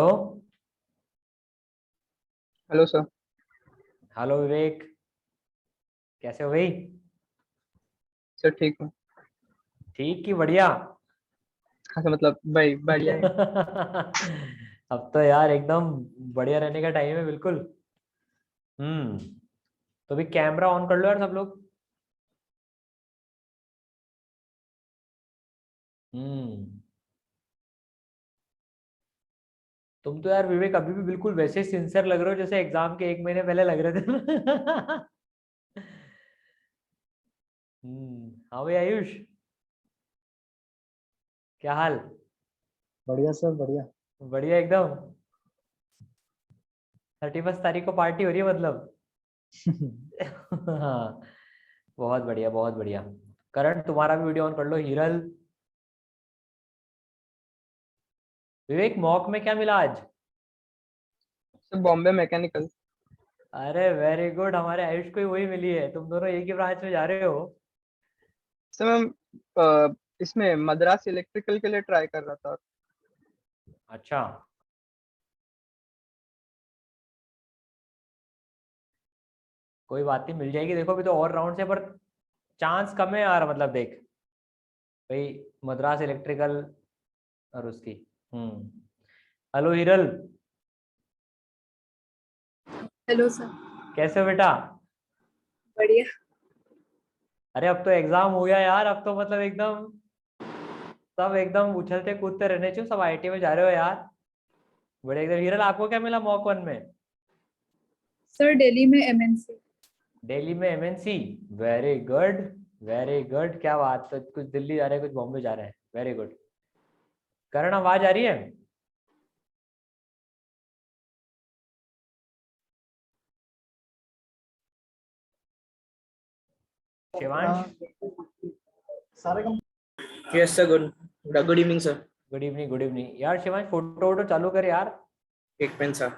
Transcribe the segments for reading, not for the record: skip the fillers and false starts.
Hello. Hello sir. Hello विवेक, कैसे हो भाई? सर ठीक हूँ। ठीक की बढ़िया? हाँ सर, मतलब भाई बढ़िया है। अब तो यार एकदम बढ़िया रहने का टाइम है बिल्कुल। हम्म। तो भी कैमरा ऑन कर लो यार सब लोग। हम्म। तुम तो यार विवेक अभी भी बिल्कुल वैसे सिंसियर लग रहे हो जैसे एग्जाम के एक महीने पहले लग रहे थे। हाँ भाई आयुष, क्या हाल? बढ़िया सर बढ़िया। बढ़िया एकदम। 31 तारीख को पार्टी हो रही है मतलब। हाँ, बहुत बढ़िया बहुत बढ़िया। करण तुम्हारा भी वीडियो ऑन कर लो। हिरल, विवेक मॉक में क्या मिला आज? Sir Bombay mechanical. अरे वेरी गुड, हमारे आयुष को ही वही मिली है। तुम दोनों एक ही ब्रांच में जा रहे हो। सर मैं इसमें मद्रास इलेक्ट्रिकल के लिए ट्राई कर रहा था। अच्छा, कोई बात नहीं, मिल जाएगी। देखो अभी तो और राउंड से, पर चांस कम है यार। मतलब देख भाई, मद्रास इलेक्ट्रिकल और उसकी। हम्म। Hello Hiral, hello sir. कैसे हो बेटा? बढ़िया। अरे अब तो एग्जाम हो गया यार। अब तो मतलब एकदम सब एकदम उछलते कूदते रहने चाहिए। सब आईटी में जा रहे हो यार। बड़े एकदम। हिरल आपको क्या मिला मॉक वन में? सर दिल्ली में एमएनसी। दिल्ली में MNC. Very good, very good. क्या बात है, कुछ दिल्ली जा रहे हैं कुछ बॉम्बे जा रहे हैं। Very good. करण आवाज आ रही है? शिवांश। सारे कम। Yes sir, good evening sir. Good evening good evening यार। शिवांश फोटो वोटो चालू कर यार। एक पेन सर।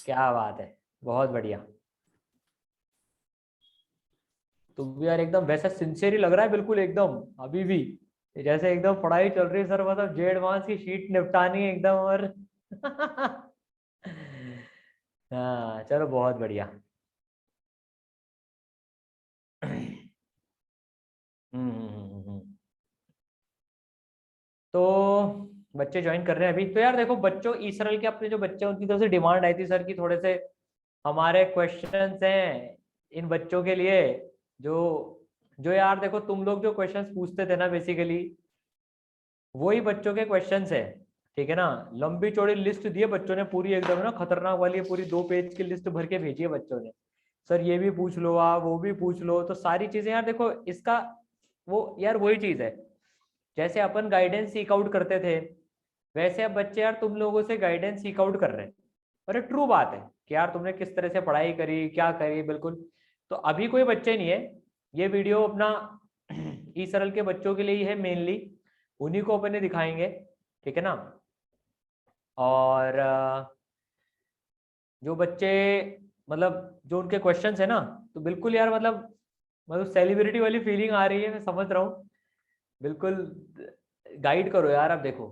क्या बात है, बहुत बढ़िया। तुम भी यार एकदम वैसा सिंसियर ही लग रहा है बिल्कुल एकदम अभी भी। जैसे एकदम पढ़ाई चल रही है सर, मतलब जे एडवांस की शीट निपटानी है एकदम। और हाँ चलो, बहुत बढ़िया। तो बच्चे ज्वाइन कर रहे हैं अभी। तो यार देखो बच्चों, इसरल के अपने जो बच्चे, उनकी तरफ से डिमांड आई थी सर की थोड़े से हमारे क्वेश्चंस हैं इन बच्चों के लिए। जो जो यार देखो, तुम लोग जो क्वेश्चंस पूछते थे ना, बेसिकली वही बच्चों के क्वेश्चंस है। ठीक है ना? लंबी चौड़ी लिस्ट दी है बच्चों ने पूरी, एकदम ना खतरनाक वाली है। पूरी 2 पेज की लिस्ट भर के भेजी है बच्चों ने। सर ये भी पूछ लो, आप वो भी पूछ लो। तो सारी चीजें यार देखो इसका, वो यार वही चीज है। जैसे अपन गाइडेंस सीक आउट करते थे, वैसे अब बच्चे यार तुम लोगों से गाइडेंस सीक आउट कर रहे हैं। और ये ट्रू बात है कि यार तुमने किस तरह से पढ़ाई करी, क्या करी, बिल्कुल। तो अभी कोई बच्चे नहीं है। ये वीडियो अपना ई सरल के बच्चों के लिए ही है मेनली। उन्हीं को अपने दिखाएंगे। ठीक है ना? और जो बच्चे, मतलब जो उनके क्वेश्चंस है ना, तो बिल्कुल यार मतलब सेलिब्रिटी वाली फीलिंग आ रही है, मैं समझ रहा हूँ। बिल्कुल गाइड करो यार। अब देखो,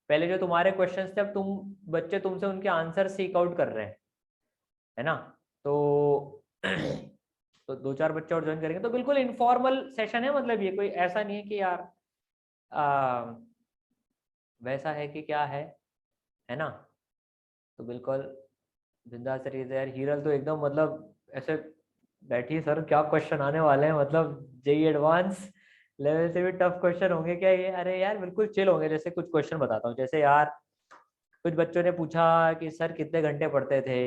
पहले जो तुम्हारे क्वेश्चंस थे, अब तुम बच्चे तुमसे उनके आंसर सीक आउट कर रहे हैं, है ना? तो तो 2-4 बच्चे और ज्वाइन करेंगे। तो बिल्कुल इनफॉर्मल सेशन है। मतलब ये कोई ऐसा नहीं है कि यार आ, वैसा है कि क्या है ना? तो बिल्कुल बिंदास तरीके से यार। हीरल तो एकदम मतलब ऐसे बैठी है, सर क्या क्वेश्चन आने वाले हैं, मतलब जेई एडवांस लेवल से भी टफ क्वेश्चन होंगे क्या ये? अरे यार बिल्कुल चिल होंगे। जैसे कुछ क्वेश्चन बताता हूँ। जैसे यार कुछ बच्चों ने पूछा कि सर कितने घंटे पढ़ते थे।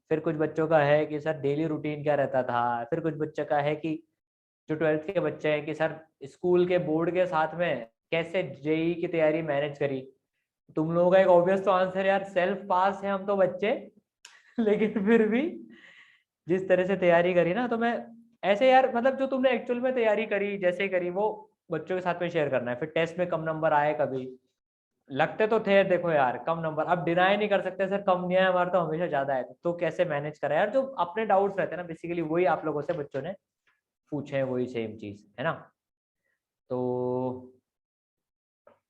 फिर कुछ बच्चों का है कि सर डेली रूटीन क्या रहता था। फिर कुछ बच्चों का है कि जो 12th के बच्चे हैं कि सर स्कूल के बोर्ड के साथ में कैसे जेई की तैयारी मैनेज करी। तुम लोगों का एक ऑब्वियस तो आंसर यार, सेल्फ पास है हम तो बच्चे। लेकिन फिर भी जिस तरह से तैयारी करी ना, तो मैं ऐसे यार, मतलब जो तुमने एक्चुअल में तैयारी करी, जैसे करी, वो बच्चों के साथ में शेयर करना है। फिर टेस्ट में कम नंबर आए कभी, लगते तो थे देखो यार कम नंबर, अब डिनाई नहीं कर सकते सर कम नहीं आया हमारा तो हमेशा ज्यादा है। तो कैसे मैनेज करा यार? जो अपने डाउट्स रहते हैं ना, बेसिकली वही आप लोगों से बच्चों ने पूछे हैं, वही सेम चीज है ना? तो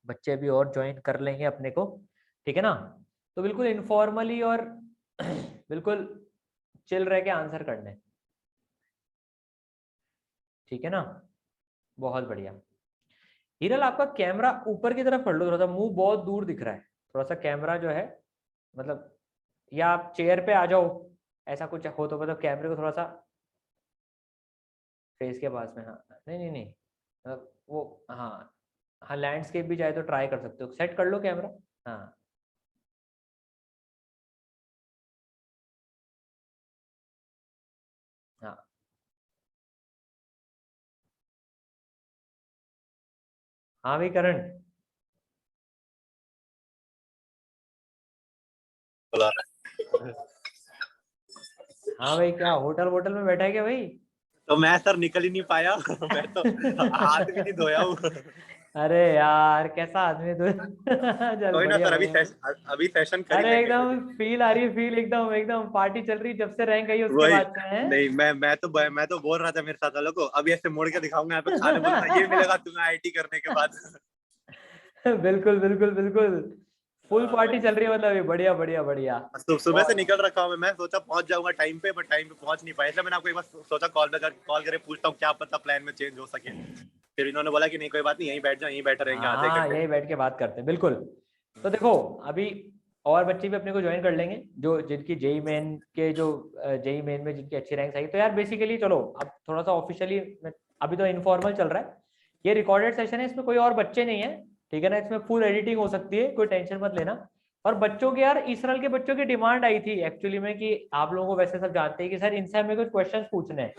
बच्चे भी और ज्वाइन कर लेंगे अपने को, ठीक है ना। तो बिल्कुल इनफॉर्मली और बिल्कुल चिल रह के आंसर करने, ठीक है ना। बहुत बढ़िया। हिरल आपका कैमरा ऊपर की तरफ कर लो थोड़ा सा, मुंह बहुत दूर दिख रहा है, थोड़ा सा कैमरा जो है मतलब, या आप चेयर पे आ जाओ, ऐसा कुछ हो तो मतलब कैमरे को थोड़ा सा फेस के पास में। हाँ नहीं नहीं नहीं, मतलब वो, हाँ हाँ लैंडस्केप भी चाहे तो ट्राई कर सकते हो, सेट कर लो कैमरा। हाँ हाँ हाँ भाई करण। बुला रहा है। हाँ भाई क्या होटल वोटल में बैठा है क्या भाई? तो मैं सर निकल ही नहीं पाया। मैं तो हाथ भी नहीं धोया हूँ। अरे यार कैसा आदमी तू। चल कोई ना बढ़िया सर, बढ़िया। अभी सेशन कर ही अरे लेंगे। एकदम फील आ रही है, फील एकदम एकदम पार्टी चल रही जब से रैंक आई उसके वही, बाद से है। नहीं मैं तो बोल रहा था मेरे साथ वालों को, अभी ऐसे मोड़ के दिखाऊंगा यहाँ पे खाने, बोलना ये मिलेगा तुम्हें आईटी करने के बाद। बिल्कुल बिल्कुल बिल्कुल, फुल पार्टी चल रही है मतलब, ये बढ़िया बढ़िया बढ़िया। सुबह से और निकल रखा हूँ मैं सोचा पहुंच जाऊंगा टाइम पे, बट टाइम पे पहुंच नहीं पाया, इसलिए मैंने आपको एक बार सोचा कॉल करके पूछता हूँ, क्या पता प्लान में चेंज हो सके। फिर इन्होंने बोला कि नहीं कोई बात नहीं, यहीं बैठ जाओ, यहीं बैठे रहेंगे आधे हाँ घंटे। यही बैठ के बात करते हैं बिल्कुल। तो देखो अभी और बच्चे भी अपने को ज्वाइन कर लेंगे जो जिनकी जेई मेन के जो जेई मेन में जिनकी अच्छी रैंक आई। तो यार बेसिकली चलो अब थोड़ा सा ऑफिशियली, अभी तो इनफॉर्मल चल रहा है, ये रिकॉर्डेड सेशन है, इसमें कोई और बच्चे नहीं है, ठीक है ना। इसमें फुल एडिटिंग हो सकती है, कोई टेंशन मत लेना। और बच्चों के यार इसराइल के बच्चों की डिमांड आई थी एक्चुअली में कि आप लोगों को वैसे सब जानते हैं कि सर इनसे हमें कुछ क्वेश्चंस पूछने हैं,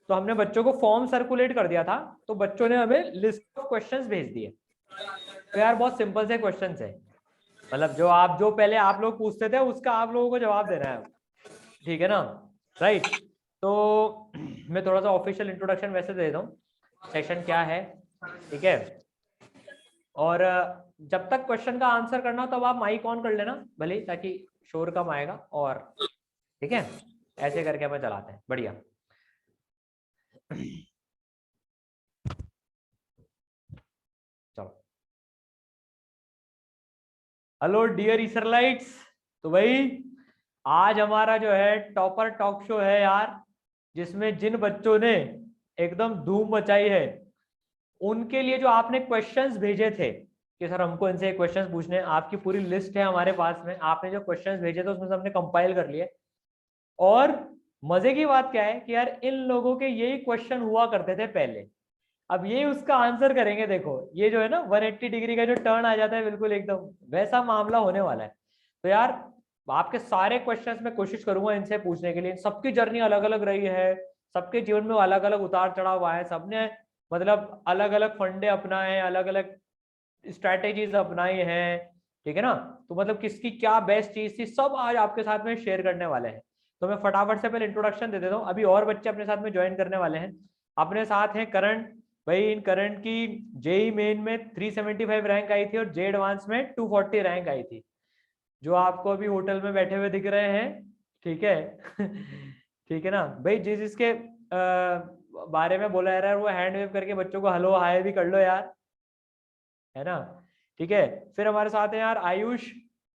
तो हमने बच्चों को फॉर्म सर्कुलेट कर दिया था, तो बच्चों ने हमें लिस्ट ऑफ क्वेश्चंस भेज दिए। तो यार बहुत सिंपल से क्वेश्चंस है, मतलब जो पहले आप लोग पूछते थे उसका आप लोगों को जवाब देना है, ठीक है ना। राइट। तो मैं थोड़ा सा ऑफिशियल इंट्रोडक्शन वैसे दे देता हूँ, सेशन क्या है, ठीक है। और जब तक क्वेश्चन का आंसर करना तब आप माइक ऑन कर लेना भले ही, ताकि शोर कम आएगा। और ठीक है, ऐसे करके हमें चलाते हैं, बढ़िया। चलो, हेलो डियर इसराइलाइट्स। तो भाई आज हमारा जो है टॉपर टॉक शो है यार, जिसमें जिन बच्चों ने एकदम धूम मचाई है उनके लिए जो आपने क्वेश्चंस भेजे थे कि सर हमको इनसे क्वेश्चंस पूछने हैं, आपकी पूरी लिस्ट है हमारे पास में, आपने जो क्वेश्चंस भेजे थे उसमें से हमने कंपाइल कर लिए। और मजे की बात क्या है कि यार इन लोगों के यही क्वेश्चन हुआ करते थे पहले, अब ये उसका आंसर करेंगे। देखो ये जो है ना 180 डिग्री का जो टर्न आ जाता है, बिल्कुल एकदम वैसा मामला होने वाला है। तो यार आपके सारे क्वेश्चंस मैं कोशिश करूंगा इनसे पूछने के लिए। सबकी जर्नी अलग अलग रही है, सबके जीवन में अलग अलग उतार चढ़ाव आए, सबने मतलब अलग अलग फंडे अपनाए, अलग अलग स्ट्रैटेजीज अपनाई हैं, ठीक है ना। तो मतलब किसकी क्या बेस्ट चीज थी, सब आज आपके साथ में शेयर करने वाले हैं। तो मैं फटाफट से पहले इंट्रोडक्शन दे देता हूँ, अभी और बच्चे अपने साथ में ज्वाइन करने वाले हैं। अपने साथ हैं करण भाई। इन करण की जेई मेन में 375 रैंक आई थी और जे एडवांस में 240 रैंक आई थी, जो आपको अभी होटल में बैठे हुए दिख रहे हैं, ठीक है। ठीक है ना भाई, जिसके बारे में बोला जा रहा है वो हैंड वेव करके बच्चों को हेलो हाय भी कर लो यार, है ना। ठीक है, फिर हमारे साथ है यार आयुष,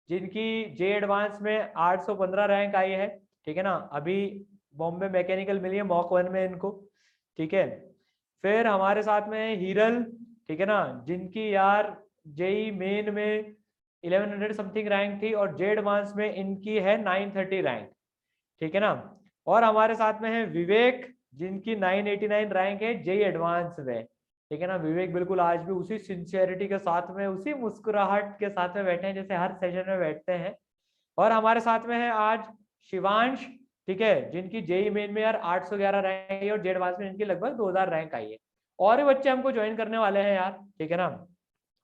जिनकी जे एडवांस में 815 रैंक आई है, ठीक है ना। अभी बॉम्बे मैकेनिकल मिली है मॉक 1 में इनको, ठीक है। फिर हमारे साथ में है हीरल, ठीक है ना, जिनकी यार जेई मेन में 1100 समथिंग रैंक थी और जे एडवांस में इनकी है 930 रैंक, ठीक है ना। और हमारे साथ में है विवेक, जिनकी 989 रैंक है जेई एडवांस में, ठीक है ना। विवेक बिल्कुल आज भी उसी सिंसियरिटी के साथ में, उसी मुस्कुराहट के साथ में बैठे हैं जैसे हर सेशन में बैठते हैं। और हमारे साथ में है आज शिवांश, ठीक है, जिनकी जेई मेन में यार 811 रैंक है और जे एडवांस में इनकी लगभग 2000 रैंक आई है। और भी बच्चे हमको ज्वाइन करने वाले हैं यार, ठीक है ना।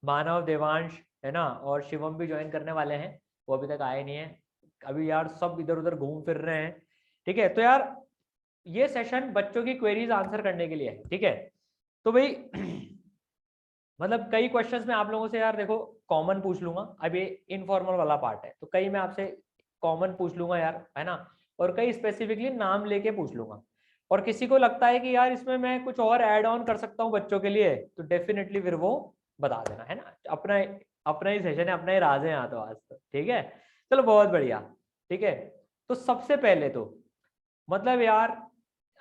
मानव, देवांश, है ना, और शिवम भी ज्वाइन करने वाले हैं, वो अभी तक आए नहीं है। अभी यार सब इधर उधर घूम फिर रहे हैं, ठीक है। तो यार ये सेशन बच्चों की क्वेरीज आंसर करने के लिए है, ठीक है। तो भाई मतलब कई क्वेश्चंस मैं आप लोगों से यार देखो कॉमन पूछ लूंगा, अब ये इनफॉर्मल वाला पार्ट है, तो कई मैं आपसे कॉमन पूछ लूंगा यार, है ना। और कई स्पेसिफिकली नाम लेके पूछ लूंगा। और किसी को लगता है कि यार इसमें मैं कुछ और ऐड ऑन कर सकता हूँ बच्चों के लिए, तो डेफिनेटली फिर वो बता देना, है ना। अपना अपना ही सेशन है, अपना ही राज है यहाँ तो आज तो, ठीक है। चलो बहुत बढ़िया, ठीक है। तो सबसे पहले तो मतलब यार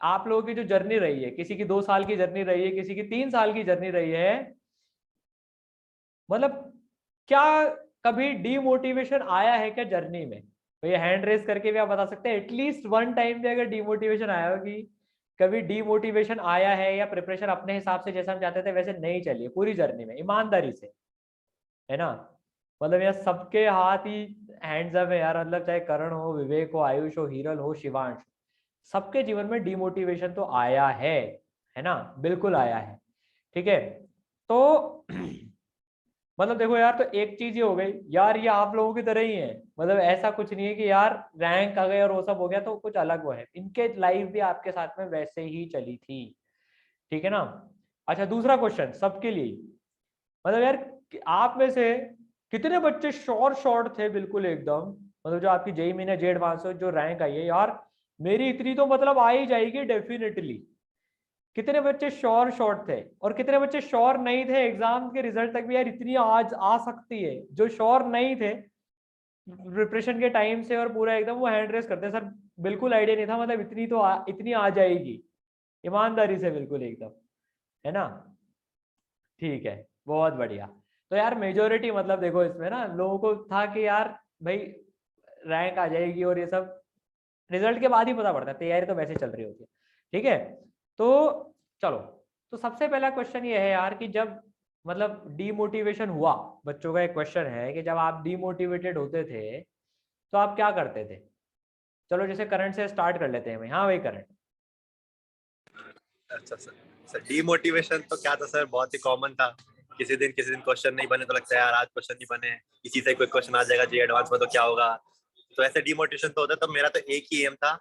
आप लोगों की जो जर्नी रही है, किसी की 2 साल की जर्नी रही है, किसी की 3 साल की जर्नी रही है, मतलब क्या कभी डीमोटिवेशन आया है क्या जर्नी में? तो ये हैंड रेस करके भी आप बता सकते हैं, एटलीस्ट वन टाइम पे अगर डीमोटिवेशन आया हो कि कभी डीमोटिवेशन आया है, या प्रिपरेशन अपने हिसाब से जैसा हम चाहते थे वैसे नहीं चली है पूरी जर्नी में, ईमानदारी से, है ना। मतलब यार सबके हाथ ही हैंड्स अप है यार, मतलब चाहे करण हो, विवेक हो, आयुष हो, हिरल हो, शिवांश, सबके जीवन में डीमोटिवेशन तो आया है ना, बिल्कुल आया है, ठीक है। तो मतलब देखो यार, तो एक चीज ये हो गई यार, ये आप लोगों की तरह ही है, मतलब ऐसा कुछ नहीं है कि यार रैंक आ गए और वो सब हो गया तो कुछ अलग वो है, इनके लाइफ भी आपके साथ में वैसे ही चली थी, ठीक है ना। अच्छा दूसरा क्वेश्चन सबके लिए, मतलब यार आप में से कितने बच्चे शॉर्ट थे बिल्कुल एकदम, मतलब जो आपकी जेई मीन जेड 500 जो रैंक आई है यार, मेरी इतनी तो मतलब आ ही जाएगी डेफिनेटली। कितने बच्चे शॉर्ट थे, और कितने बच्चे श्योर नहीं थे एग्जाम के रिजल्ट तक भी यार इतनी आज आ सकती है, जो श्योर नहीं थे प्रिपरेशन के टाइम से और पूरा एकदम वो हैंड रेस करते सर, बिल्कुल आइडिया नहीं था, मतलब इतनी तो इतनी आ जाएगी, ईमानदारी से बिल्कुल एकदम, है ना। ठीक है, बहुत बढ़िया। तो यार मेजोरिटी मतलब देखो इसमें ना लोगों को था कि यार भाई रैंक आ जाएगी, और ये सब रिजल्ट के बाद ही पता पड़ता है, तैयारी तो वैसे चल रही होती है, ठीक है। तो चलो, तो सबसे पहला क्वेश्चन ये है यार कि जब मतलब डीमोटिवेशन हुआ, बच्चों का एक क्वेश्चन है कि जब आप डीमोटिवेटेड होते थे तो आप क्या करते थे? चलो जैसे करंट से स्टार्ट कर लेते हैं भाई। हाँ भाई करंट। अच्छा सर, सर डीमोटिवेशन तो क्या था सर, बहुत ही कॉमन था। किसी दिन क्वेश्चन नहीं बने तो लगता है यार आज क्वेश्चन नहीं बने, किसी से कोई क्वेश्चन आ जाएगा जी एडवांस में तो क्या होगा, तो ऐसे डीमोटिवेशन तो होता है। तो मेरा तो एक ही एम था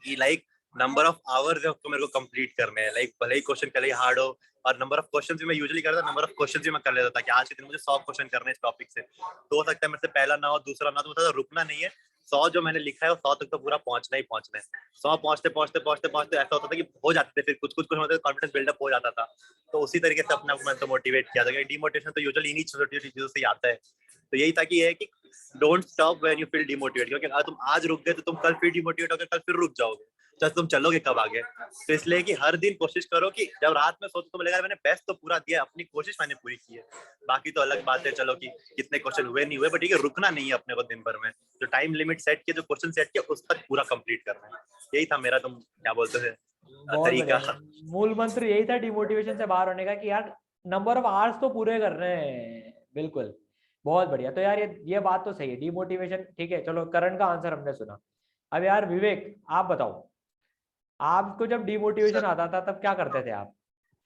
कि लाइक नंबर ऑफ आवर्स तो मेरे को कंप्लीट करने हैं, लाइक भले ही क्वेश्चन पहले ही हार्ड हो, और नंबर ऑफ क्वेश्चन भी मैं यूजुअली करता, नंबर ऑफ क्वेश्चन भी मैं कर लेता था कि आज के दिन मुझे 100 क्वेश्चन करने इस टॉपिक से, तो हो सकता है मेरे से पहला ना हो, दूसरा ना, तो मुझे रुकना नहीं है, 100 जो मैंने लिखा है वो 100 तक तो पूरा पहुंचना ही पहुंचना है। 100 पहुंचते पहुंचते पहुंचते पहुंचते ऐसा होता था कि हो जाते थे, फिर कुछ कुछ होते कॉन्फिडेंस बिल्डअप हो जाता था। तो उसी तरीके से अपने आप को मैंने तो मोटिवेट किया था। डीमोटिवेशन तो यूजुअली इन्हीं छोटी छोटी चीजों से ही आता है। तो यही था कि ये है कि don't stop when you feel demotivate, क्योंकि अगर तुम आज रुक गए तो तुम कल फिर डिमोटिवेट होकर कल फिर रुक जाओगे, तो तुम चलोगे कब आगे। तो इसलिए कि हर दिन कोशिश करो कि जब रात में सोचो तो लगेगा मैंने बेस्ट तो पूरा दिया, अपनी कोशिश मैंने पूरी की है, बाकी तो अलग बात है चलो कि कितने क्वेश्चन हुए नहीं हुए, बट ठीक है रुकना नहीं है अपने को दिन भर में, जो टाइम लिमिट सेट किया, जो क्वेश्चन सेट किया उस तक पूरा कंप्लीट करना है। यही था मेरा, तुम क्या बोलते थे, बहुत तरीका। बढ़िया, मूल मंत्र यही था डिमोटिवेशन से बाहर होने का कि यार नंबर ऑफ आवर्स तो पूरे कर रहे हैं, बिल्कुल। बहुत बढ़िया। तो यार ये बात तो सही है, डिमोटिवेशन ठीक है। चलो करण का आंसर हमने सुना। अब यार विवेक आप बताओ, आपको जब डिमोटिवेशन सर आता था तब क्या करते थे आप?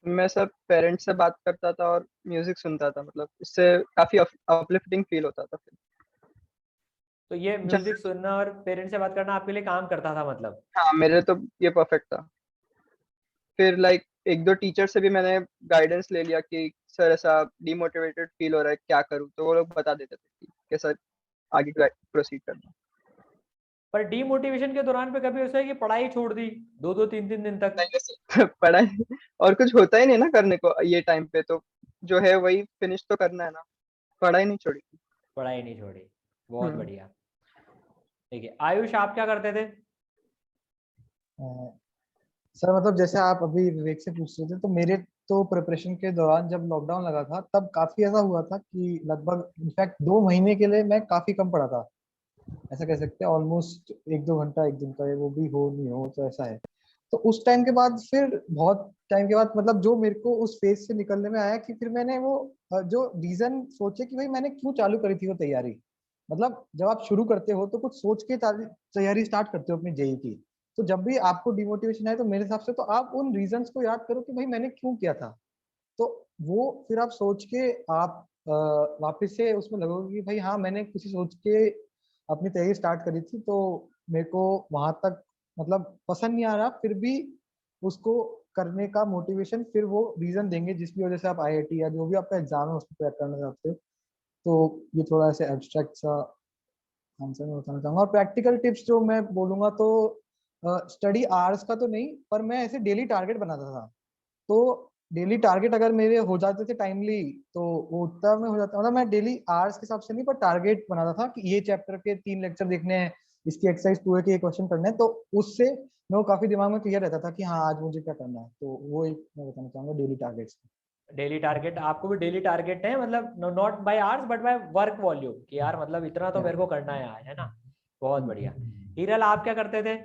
मैं सब पेरेंट्स से बात करता था और म्यूजिक सुनता था, मतलब इससे काफी अपलिफ्टिंग फील होता था फिर। तो ये म्यूजिक सुनना और पेरेंट्स से बात करना आपके लिए काम करता था मतलब? हाँ मेरे तो ये परफेक्ट था। फिर लाइक एक दो टीचर से भी मैंने गाइडेंस ले लिया कि सर ऐसा डिमोटिवेटेड फील हो रहा है क्या करूँ, तो वो लोग बता देते थे कि कैसा आगे प्रोसीड करना। पर डिमोटिवेशन के दौरान पे कभी ऐसा है कि पढ़ाई छोड़ दी 2-2 3-3 दिन तक? नहीं वैसे पढ़ाई और कुछ होता ही नहीं ना करने को ये टाइम पे, तो जो है वही फिनिश तो करना है ना, पढ़ाई नहीं छोड़ी। पढ़ाई नहीं छोड़ी, बहुत हम्म। बढ़िया। ठीक है, आयुष आप क्या करते थे? सर मतलब जैसे आप अभी विवेक से पूछ रहे थे, तो मेरे तो प्रिपरेशन के दौरान जब लॉकडाउन लगा था तब काफी ऐसा हुआ था कि लगभग इनफैक्ट 2 महीने के लिए मैं काफी कम पढ़ा था, ऐसा कह सकते हैं। ऑलमोस्ट 1-2 घंटा एक दिन का है, वो भी हो नहीं हो तो ऐसा है। तो उस टाइम के बाद फिर बहुत टाइम के बाद मतलब जो मेरे को उस फेज से निकलने में आया कि फिर मैंने वो जो रीजन सोचे कि भाई मैंने क्यों चालू करी थी वो तैयारी। मतलब जब आप शुरू करते हो तो कुछ सोच के तैयारी स्टार्ट करते हो अपनी जेई की। तो जब भी आपको डिमोटिवेशन आए तो मेरे हिसाब से तो आप उन रीजंस को याद करो कि भाई मैंने क्यों किया था। तो वो फिर आप सोच के आप वापस से उसमें लगोगे कि भाई हाँ मैंने किसी सोच के अपनी तैयारी स्टार्ट करी थी, तो मेरे को वहां तक मतलब पसंद नहीं आ रहा, फिर भी उसको करने का मोटिवेशन फिर वो रीजन देंगे जिसकी वजह से आप आईआईटी या जो भी आपका एग्जाम है उसको क्रैक करना चाहते हो। तो ये थोड़ा सा एब्स्ट्रैक्ट सा आंसर मैं बताना चाहूंगा। और प्रैक्टिकल टिप्स जो मैं बोलूंगा तो स्टडी आवर्स का तो नहीं, पर मैं ऐसे डेली टारगेट बनाता था। तो डेली टारगेट अगर मेरे हो जाते थे टाइमली, तो वो उतना में हो जाता, मतलब मैं डेली आवर्स के हिसाब से नहीं, पर टारगेट बनाता था कि ये चैप्टर के 3 लेक्चर देखने हैं, इसकी एक्सरसाइज पूरे के ये क्वेश्चन करने हैं। तो उससे मैं वो काफी दिमाग में क्लियर रहता था कि हाँ आज मुझे क्या करना है। तो वो एक मैं बताना चाहूंगा डेली टारगेट्स। डेली टारगेट, आपको भी डेली टारगेट है, मतलब not by hours but by work volume, कि यार मतलब इतना तो मेरे को करना है आज, है ना। बहुत बढ़िया। हीरल, आप क्या करते थे?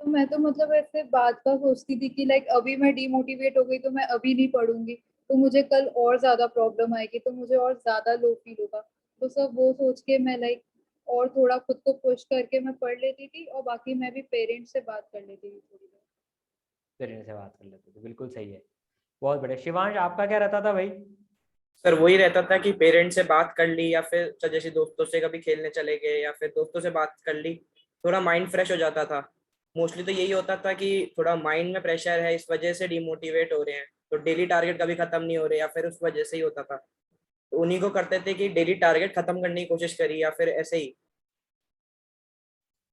तो मैं तो मतलब ऐसे बात का सोचती थी कि लाइक अभी मैं डीमोटिवेट हो गई तो मैं अभी नहीं पढ़ूंगी, तो मुझे कल और ज्यादा प्रॉब्लम आएगी, तो मुझे और ज्यादा लो फील होगा। तो सब वो सोच के मैं लाइक और थोड़ा खुद को पुश करके मैं पढ़ लेती थी, और बाकी मैं भी पेरेंट्स से बात कर लेती थी थोड़ी देर। पेरेंट्स से बात कर लेते थे, बिल्कुल सही है। बहुत बढ़िया। शिवांश, आपका क्या रहता था भाई? सर वही रहता था कि पेरेंट्स से बात कर ली, या फिर जैसे दोस्तों से कभी खेलने चले गए, या फिर दोस्तों से बात कर ली, थोड़ा माइंड फ्रेश हो जाता था। मोस्टली तो यही होता था कि थोड़ा माइंड में प्रेशर है, इस वजह से डिमोटिवेट हो रहे हैं, तो डेली टारगेट कभी खत्म नहीं हो रहे, या फिर उस वजह से ही होता था। तो उन्हीं को करते थे कि डेली टारगेट खत्म करने की कोशिश करी, या फिर ऐसे ही।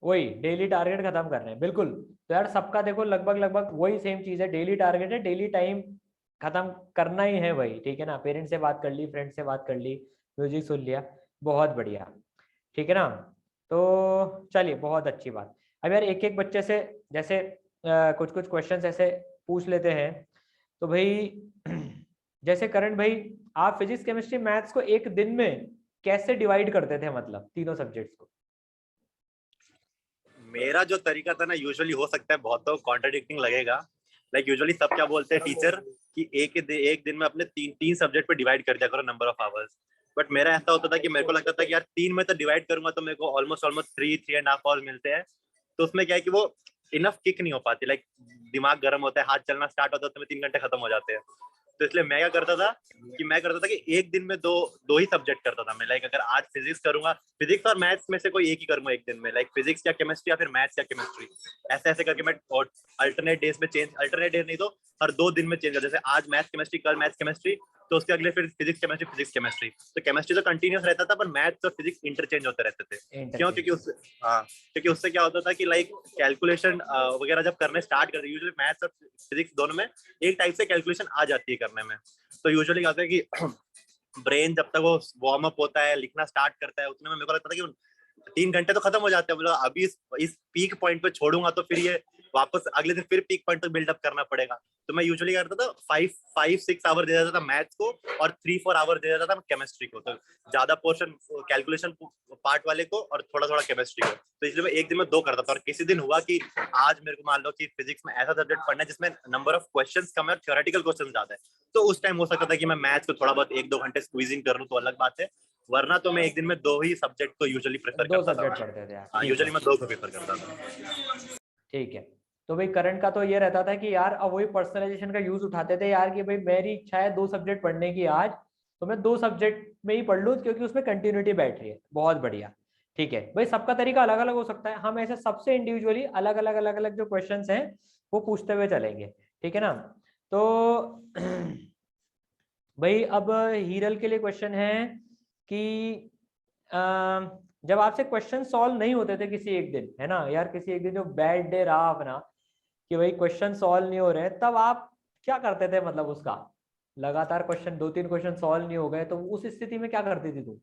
वही डेली टारगेट खत्म कर रहे हैं, बिल्कुल। तो यार सबका देखो लगभग लगभग वही सेम चीज है, डेली टारगेट है, डेली टाइम खत्म करना ही है भाई, ठीक है ना। पेरेंट्स से बात कर ली, फ्रेंड से बात कर ली, म्यूजिक सुन लिया, बहुत बढ़िया, ठीक है ना। तो चलिए, बहुत अच्छी बात। अब यार एक एक बच्चे से जैसे कुछ कुछ क्वेश्चंस ऐसे पूछ लेते हैं। तो भाई जैसे करण भाई, आप फिजिक्स केमिस्ट्री मैथ्स को एक दिन में कैसे डिवाइड करते थे, मतलब तीनों सब्जेक्ट्स को? मेरा जो तरीका था ना, यूजुअली हो सकता है बहुत तो कॉन्ट्राडिक्टिंग लगेगा, लाइक यूजुअली सब क्या बोलते हैं टीचर कि एक दिन में अपने तीन सब्जेक्ट पे डिवाइड कर दिया करो नंबर ऑफ आवर्स। बट मेरा ऐसा होता था कि मेरे को लगता था कि यार 3 में तो डिवाइड करूंगा तो मेरे को ऑलमोस्ट ऑलमोस्ट 3.5 आवर्स मिलते हैं। तो उसमें क्या है कि वो इनफ किक नहीं हो पाती, लाइक दिमाग गर्म होता है, हाथ चलना स्टार्ट होता है, तो 3 घंटे खत्म हो जाते हैं। तो इसलिए मैं क्या करता था कि एक दिन में दो दो ही सब्जेक्ट करता था मैं। लाइक अगर आज फिजिक्स करूंगा, फिजिक्स और मैथ्स में से कोई एक ही करूंगा एक दिन में, लाइक फिजिक्स या केमिस्ट्री या फिर मैथ्स या केमिस्ट्री, ऐसे ऐसे करके मैं अल्टरनेट डेज में चेंज, अल्टरनेट डेज नहीं तो हर 2 दिन में चेंज कर, जैसे आज मैथ्स केमिस्ट्री, कल मैथ्स केमिस्ट्री, तो उसके अगले फिर फिजिक्स केमिस्ट्री। तो केमिस्ट्री तो कंटिन्यूस रहता था, पर मैथ्स और फिजिक्स इंटरचेंज होते रहते थे। क्यों? क्योंकि उससे क्या होता था कि लाइक कैलकुलेशन वगैरह जब करने स्टार्ट करते, यूजुअली मैथ्स और फिजिक्स दोनों में एक टाइप से कैलकुलेशन आ जाती है करने में। तो यूजुअली क्या होता है कि ब्रेन जब तक वो वार्म अप होता है, लिखना स्टार्ट करता है, उतने में मेरे को लगता था कि 3 घंटे तो खत्म हो जाते हैं। मतलब अभी इस पीक पॉइंट पे छोड़ूंगा तो फिर ये वापस अगले दिन फिर पीक पॉइंट तक बिल्डअप करना पड़ेगा। तो मैं यूजुअली करता था 5-6 आवर दे देता था मैथ्स को, और 3-4 आवर दे देता था केमिस्ट्री को। तो ज्यादा पोर्शन कैलकुलेशन पार्ट वाले को और थोड़ा थोड़ा केमिस्ट्री को। तो इसलिए मैं एक दिन में 2 करता था। और किसी दिन हुआ कि आज मेरे को मान लो कि फिजिक्स में ऐसा सब्जेक्ट पढ़ना है जिसमें नंबर ऑफ क्वेश्चंस कम है और थ्योरेटिकल क्वेश्चंस ज्यादा है, तो उस टाइम हो सकता था कि मैं मैथ्स को थोड़ा बहुत 1-2 घंटे स्क्वीजिंग कर लूं, तो अलग बात है। वरना तो मैं एक दिन में 2 ही सब्जेक्ट को यूजुअली प्रेफर दो करता सब्जेक्ट था। पढ़ते थे यार, हाँ, ठीक यूजुअली है। मैं 2 को प्रेफर करता था। ठीक है। तो भाई करंट का तो ये रहता था कि यार अब वही पर्सनलाइजेशन का यूज उठाते थे यार, कि भाई मेरी इच्छा है 2 सब्जेक्ट पढ़ने की आज, तो मैं 2 सब्जेक्ट में ही पढ़ लूँ क्योंकि उसमें कंटिन्यूटी बैठ रही है। बहुत बढ़िया, ठीक है भाई। सबका तरीका अलग अलग हो सकता है, हम ऐसे सबसे इंडिविजुअली अलग अलग जो क्वेश्चंस हैं वो पूछते हुए चलेंगे, ठीक है ना। तो भाई अब हीरल के लिए क्वेश्चन है कि जब आपसे क्वेश्चन सॉल्व नहीं होते थे किसी एक दिन, है ना यार, किसी एक दिन जो बैड डे रहा अपना, कि भाई क्वेश्चन सॉल्व नहीं हो रहे, तब आप क्या करते थे? मतलब उसका लगातार क्वेश्चन 2-3 क्वेश्चन सॉल्व नहीं हो गए, तो उस स्थिति में क्या करती थी तू?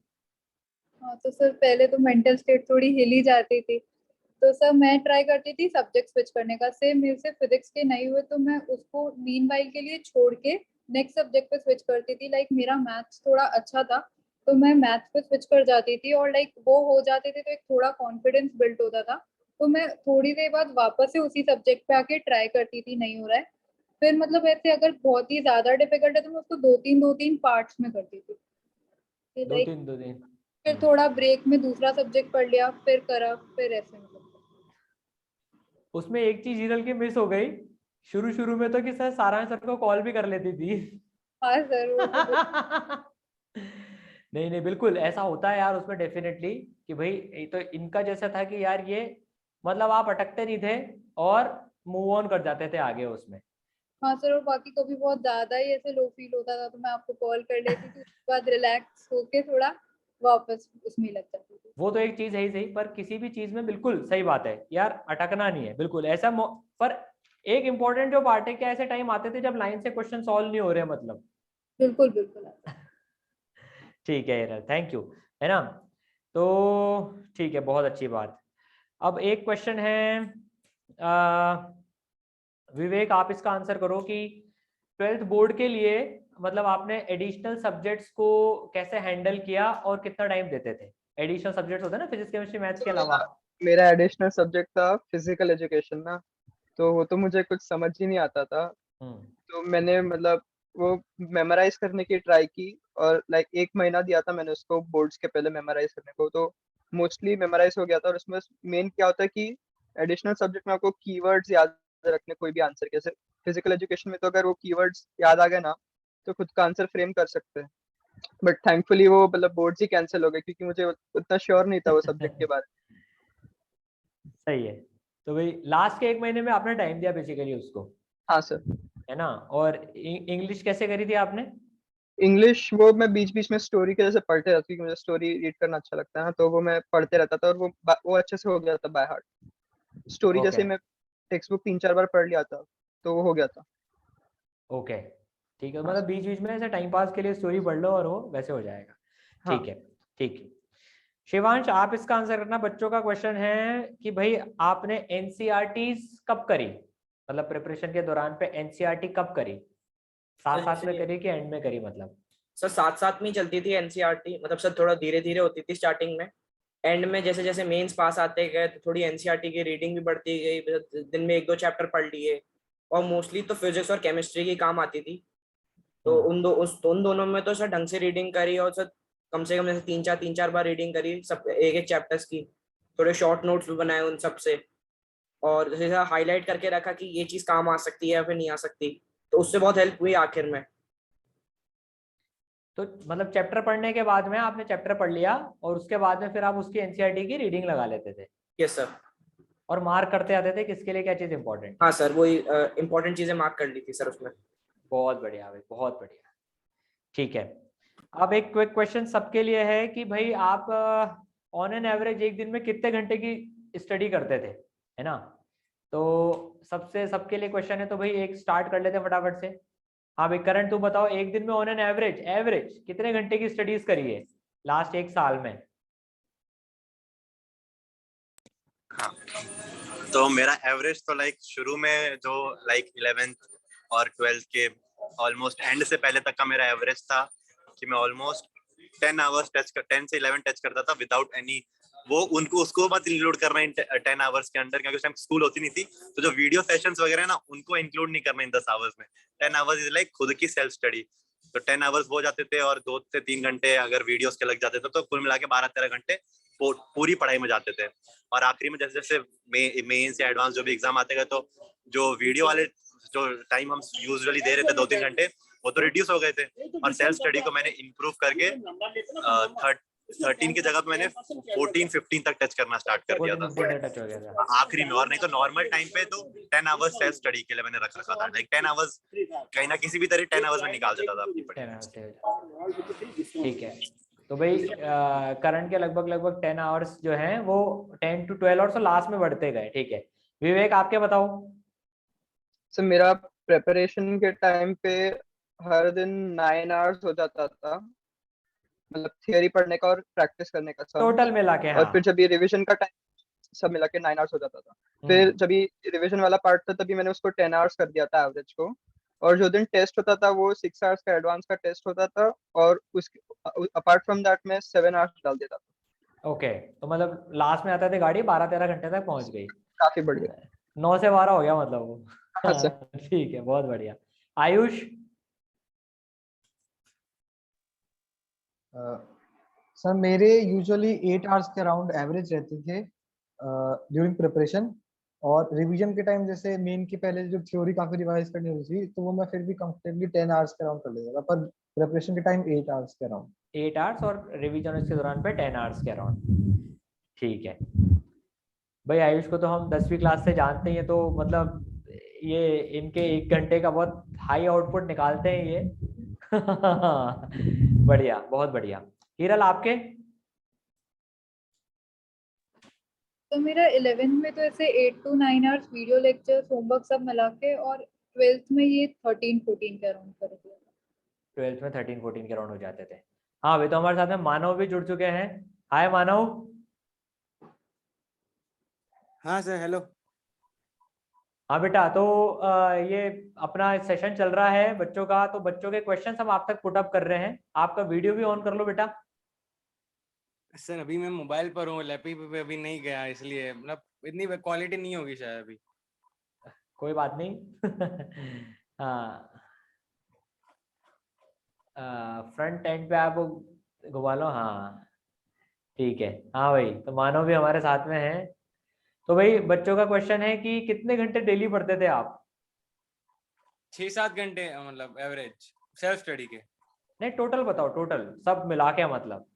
हाँ तो सर पहले तो मेंटल स्टेट थोड़ी हिल ही जाती थी। तो सर मैं ट्राई करती थी सब्जेक्ट स्विच करने का। सेम मेरे से फिजिक्स के नहीं हुए तो मैं उसको मीनवाइल के लिए छोड़ के नेक्स्ट सब्जेक्ट पे स्विच करती थी। लाइक मेरा मैथ्स थोड़ा अच्छा था तो मैं मैथ्स पे स्विच कर जाती थी, और लाइक वो हो जाते थे तो एक थोड़ा कॉन्फिडेंस बिल्ड होता था। तो मैं थोड़ी देर बाद वापस से उसी सब्जेक्ट पे आके ट्राई करती थी, नहीं हो रहा है। फिर मतलब ऐसे अगर बहुत ही ज्यादा डिफिकल्ट है तो मैं उसको दो तीन पार्ट्स में करती थी। लाइक 2-3 फिर थोड़ा ब्रेक में दूसरा सब्जेक्ट पढ़ लिया, फिर करा, फिर ऐसे मतलब। उसमें एक चीज हीरल की मिस हो गई शुरू शुरू में, तो कि सर सारांश सर को कॉल भी कर लेती थी। हाँ सर वो तो नहीं नहीं, बिल्कुल ऐसा होता है यार उसमें डेफिनेटली, कि भाई ये तो इनका जैसा था कि यार ये मतलब आप अटकते नहीं थे और मूव ऑन कर जाते थे आगे उसमें। हाँ सर, और बाकी कभी बहुत ज्यादा ही ऐसे लो फील होता था तो मैं आपको कॉल कर लेती थी, उसके बाद रिलैक्स होके थोड़ा वापस उसमें लग जाती थी। वो तो एक चीज है ही सही, पर किसी भी चीज में बिल्कुल सही बात है यार, अटकना नहीं है बिल्कुल ऐसा। पर एक इम्पोर्टेंट जो पार्ट है, क्या ऐसे टाइम आते थे जब लाइन से क्वेश्चन सॉल्व नहीं हो रहे मतलब? बिल्कुल बिल्कुल आता है। ठीक है यार, थैंक यू, है ना? तो ठीक है, बहुत अच्छी बात। अब एक क्वेश्चन है, विवेक आप इसका आंसर करो कि 12th बोर्ड के लिए मतलब आपने एडिशनल सब्जेक्ट्स को कैसे हैंडल किया और कितना टाइम देते थे? एडिशनल सब्जेक्ट्स होते हैं ना, फिजिक्स केमिस्ट्री मैथ्स के अलावा। मेरा एडिशनल सब्जेक्ट था फिजिकल एजुकेशन ना, तो वो तो मुझे कुछ समझ ही नहीं आता था। तो मैंने मतलब वो मेमोराइज करने की ट्राई की, और लाइक 1 महीना दिया था मैंने उसको बोर्ड्स के पहले मेमोराइज करने को, तो मोस्टली मेमोराइज हो गया था। और उसमें मेन क्या होता है कि एडिशनल सब्जेक्ट में आपको कीवर्ड्स याद रखने, कोई भी आंसर कैसे। फिजिकल एजुकेशन में तो अगर वो कीवर्ड्स याद आ गए ना, तो खुद का आंसर फ्रेम कर सकते हैं। बट थैंकफुली वो मतलब बोर्ड्स ही कैंसिल हो गए, क्योंकि मुझे उतना श्योर नहीं था वो सब्जेक्ट के बारे सही है। तो भाई लास्ट के 1 महीने में आपने टाइम दिया बेसिकली उसको, में। हाँ सर। है ना? और इंग्लिश कैसे करी थी आपने? इंग्लिश वो मैं बीच बीच में स्टोरी के जैसे पढ़ते रहती, क्योंकि मुझे स्टोरी रीड करना अच्छा लगता है ना, तो वो मैं पढ़ते रहता था, और वो अच्छे से हो गया था बाय हार्ट। स्टोरी ओके जैसे मैं टेक्स्ट बुक 3-4 बार पढ़ लिया था, तो वो हो गया था। ओके, ठीक है, हाँ मतलब बीच बीच में ऐसे टाइम पास के लिए स्टोरी पढ़ लो और वो वैसे हो जाएगा। हाँ। ठीक है, ठीक है। शिवांश आप इसका आंसर करना। बच्चों का क्वेश्चन है कि भाई आपने एनसीईआरटीज कब करी, मतलब प्रिपरेशन के दौरान पे एनसीईआरटी कब करी? साथ साथ में करी कि एंड में करी मतलब? सर साथ साथ में ही चलती थी एनसीईआरटी, मतलब सर थोड़ा धीरे धीरे होती थी स्टार्टिंग में। एंड में जैसे जैसे मेंस पास आते गए तो थोड़ी एनसीईआरटी की रीडिंग भी बढ़ती गई, दिन में 1-2 चैप्टर पढ़ लिए। और मोस्टली तो फिजिक्स और केमिस्ट्री की काम आती थी, तो उन दोनों में तो सर ढंग से रीडिंग करी, और सर कम से कम जैसे 3-4 बार रीडिंग करी सब एक एक चैप्टर्स की। थोड़े शॉर्ट नोट्स भी बनाए उन सब से, और जैसे हाईलाइट करके रखा कि ये चीज काम आ सकती है या फिर नहीं आ सकती, तो उससे बहुत हेल्प हुई आखिर में। तो मतलब चैप्टर पढ़ने के बाद में आपने चैप्टर पढ़ लिया और उसके बाद में फिर आप उसकी एनसीईआरटी की रीडिंग लगा लेते थे यस सर। और मार्क करते आते थे किसके लिए क्या चीज इंपॉर्टेंट है? हाँ सर, वही इंपॉर्टेंट चीजें मार्क कर ली थी सर उसमें। बहुत बढ़िया भाई, बहुत बढ़िया। ठीक है, अब एक क्विक क्वेश्चन सबके लिए है कि भाई आप ऑन एन एवरेज एक दिन में कितने घंटे की स्टडी करते थे, है ना? तो सबसे सबके लिए क्वेश्चन है, तो भाई एक स्टार्ट कर लेते हैं फटाफट से। हाँ भाई करण तू बताओ, एक दिन में ऑन एन एवरेज एवरेज कितने घंटे की स्टडीज करी है लास्ट 1 साल में? हाँ, तो मेरा एवरेज तो लाइक शुरू में जो लाइक 11th और 12th के ऑलमोस्ट एंड से पहले तक का मेरा एवरेज था कि मैं ऑलमोस्ट 10 आवर्स 10 से 11 टच करता था विदाउट एनी वो उनको उसको मत इंक्लूड करना इन 10 आवर्स के अंदर, क्योंकि उस टाइम स्कूल होती नहीं थी, तो जो वीडियो सेशंस वगैरह ना उनको इंक्लूड नहीं करना इन 10 आवर्स में। 10 आवर्स इज लाइक खुद की सेल्फ स्टडी, तो 10 आवर्स हो जाते थे, और 2 से 3 घंटे अगर वीडियोस के लग जाते थे, तो कुल मिला के 12-13 घंटे पूरी पढ़ाई में जाते थे। और आखिरी में जैसे जैसे मेंस या एडवांस जो भी एग्जाम आते गए, तो जो वीडियो वाले जो टाइम हम यूजुअली दे रहे थे 2-3 घंटे, वो तो रिड्यूस हो गए थे। और सेल्फ स्टडी को मैंने इम्प्रूव करके 13 की जगह पे मैंने 14-15 तक टच करना स्टार्ट कर दिया था टच हो गया था। आखिरी में। और नहीं तो नॉर्मल टाइम पे तो 10 आवर्स सेल्फ स्टडी के लिए मैंने रख रखा था, लाइक 10 आवर्स कहीं ना किसी भी तरह 10 आवर्स में निकाल देता था अपनी पढ़ाई। ठीक है, तो भाई करंट के लगभग लगभग 10 आवर्स जो हैं वो 10 to 12 आवर्स लास्ट में बढ़ते गए। ठीक है, विवेक आपके बताओ। सर मेरा प्रिपरेशन के टाइम पे हर दिन 9 आवर्स हो जाता था, मतलब थियरी पढ़ने का और प्रैक्टिस करने का सब। टोटल मिला के? और हाँ। फिर जब ये रिवीजन का टाइम सब मिला के 9 आवर्स हो जाता था। फिर जब ये रिवीजन वाला पार्ट था तभी मैंने उसको 10 आवर्स कर दिया था एवरेज को। और जो दिन टेस्ट होता था वो 6 आवर्स का एडवांस का टेस्ट होता था, और उसके अपार्ट फ्रॉम दैट मैं 7 आवर्स डाल देता था। ओके, तो मतलब लास्ट में आते थे गाड़ी 12-13 घंटे तक पहुंच गई। काफी बढ़िया। 9 से 12 हो गया मतलब वो। हाँ सर। ठीक है, बहुत बढ़िया। आयुष? सर मेरे यूजुअली 8 आवर्स के अराउंड एवरेज रहते थे ड्यूरिंग प्रिपरेशन। और रिवीजन के टाइम जैसे मेन के पहले जो थ्योरी काफी रिवाइज करनी होती थी, तो वो मैं फिर भी कंफर्टेबली 10 आवर्स के अराउंड कर लेता था, पर प्रिपरेशन के टाइम 8 आवर्स के अराउंड। 8 आवर्स और रिवीजन इसके दौरान पे 10 आवर्स के अराउंड। ठीक है भाई, आयुष को तो हम 10वीं क्लास से जानते हैं, तो मतलब ये इनके 1 घंटे का बहुत हाई आउटपुट निकालते हैं ये। बढ़िया, बहुत बढ़िया। हिरल आपके? तो मेरा 11th में तो ऐसे 8 to 9 hours video lecture homework सब मिला के, और 12th में ये 13-14 के अराउंड कर दिया। 12th में 13-14 के राउंड हो जाते थे। हाँ अभी तो हमारे साथ में मानव भी जुड़ चुके हैं। हाय मानव। हाँ सर, हेलो। हाँ बेटा, तो ये अपना सेशन चल रहा है बच्चों का, तो बच्चों के क्वेश्चन हम आप तक पुट अप कर रहे हैं। आपका वीडियो भी ऑन कर लो बेटा। सर अभी मैं मोबाइल पर हूँ, लैपटॉप पे अभी नहीं गया, इसलिए मतलब इतनी क्वालिटी नहीं होगी शायद अभी। कोई बात नहीं। हाँ फ्रंट एंड पे आप घुमा लो। हाँ ठीक है। हाँ भाई, तो मानव भी हमारे साथ में है। तो भाई बच्चों का क्वेश्चन है कि कितने घंटे डेली पढ़ते थे आप? 6-7 घंटे मतलब एवरेज सेल्फ स्टडी के। नहीं टोटल बताओ, टोटल सब मिला के मतलब।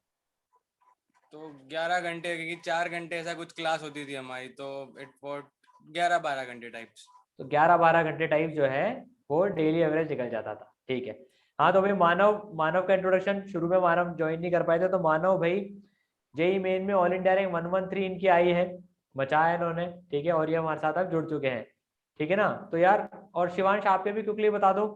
तो 11 घंटे, क्योंकि 4 घंटे ऐसा कुछ क्लास होती थी हमारी, तो इट वॉट 11-12 घंटे टाइप्स। तो 11-12 घंटे टाइप जो है वो डेली एवरेज निकल जाता था। ठीक है। हाँ तो भाई मानव का इंट्रोडक्शन शुरू में मानव ज्वाइन नहीं कर पाए थे, तो मानव भाई जेई मेन में ऑल इंडिया रैंक 113 इनकी आई है, बचाया इन्होंने। ठीक है, और ये हमारे साथ अब जुड़ चुके हैं। ठीक है ना? तो यार और शिवांश आपके भी क्विकली बता दो।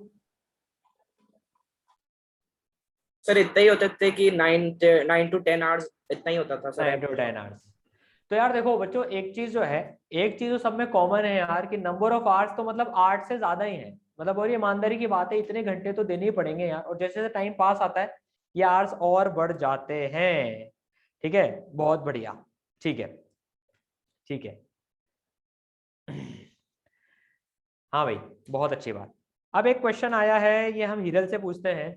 सर इतना ही होते थे कि 9 to 10 आवर्स इतना ही होता था सर। 9 to 10 hours. तो यार देखो बच्चों, एक चीज जो है, एक चीज जो सब में कॉमन है यार, कि नंबर ऑफ आवर्स तो मतलब 8 से ज्यादा ही है मतलब। और ये ईमानदारी की बात है, इतने घंटे तो देने ही पड़ेंगे यार। और जैसे जैसे टाइम पास आता है ये आवर्स और बढ़ जाते हैं। ठीक है, बहुत बढ़िया। ठीक है ठीक है। हाँ भाई, बहुत अच्छी बात। अब एक क्वेश्चन आया है, ये हम हिरल से पूछते हैं।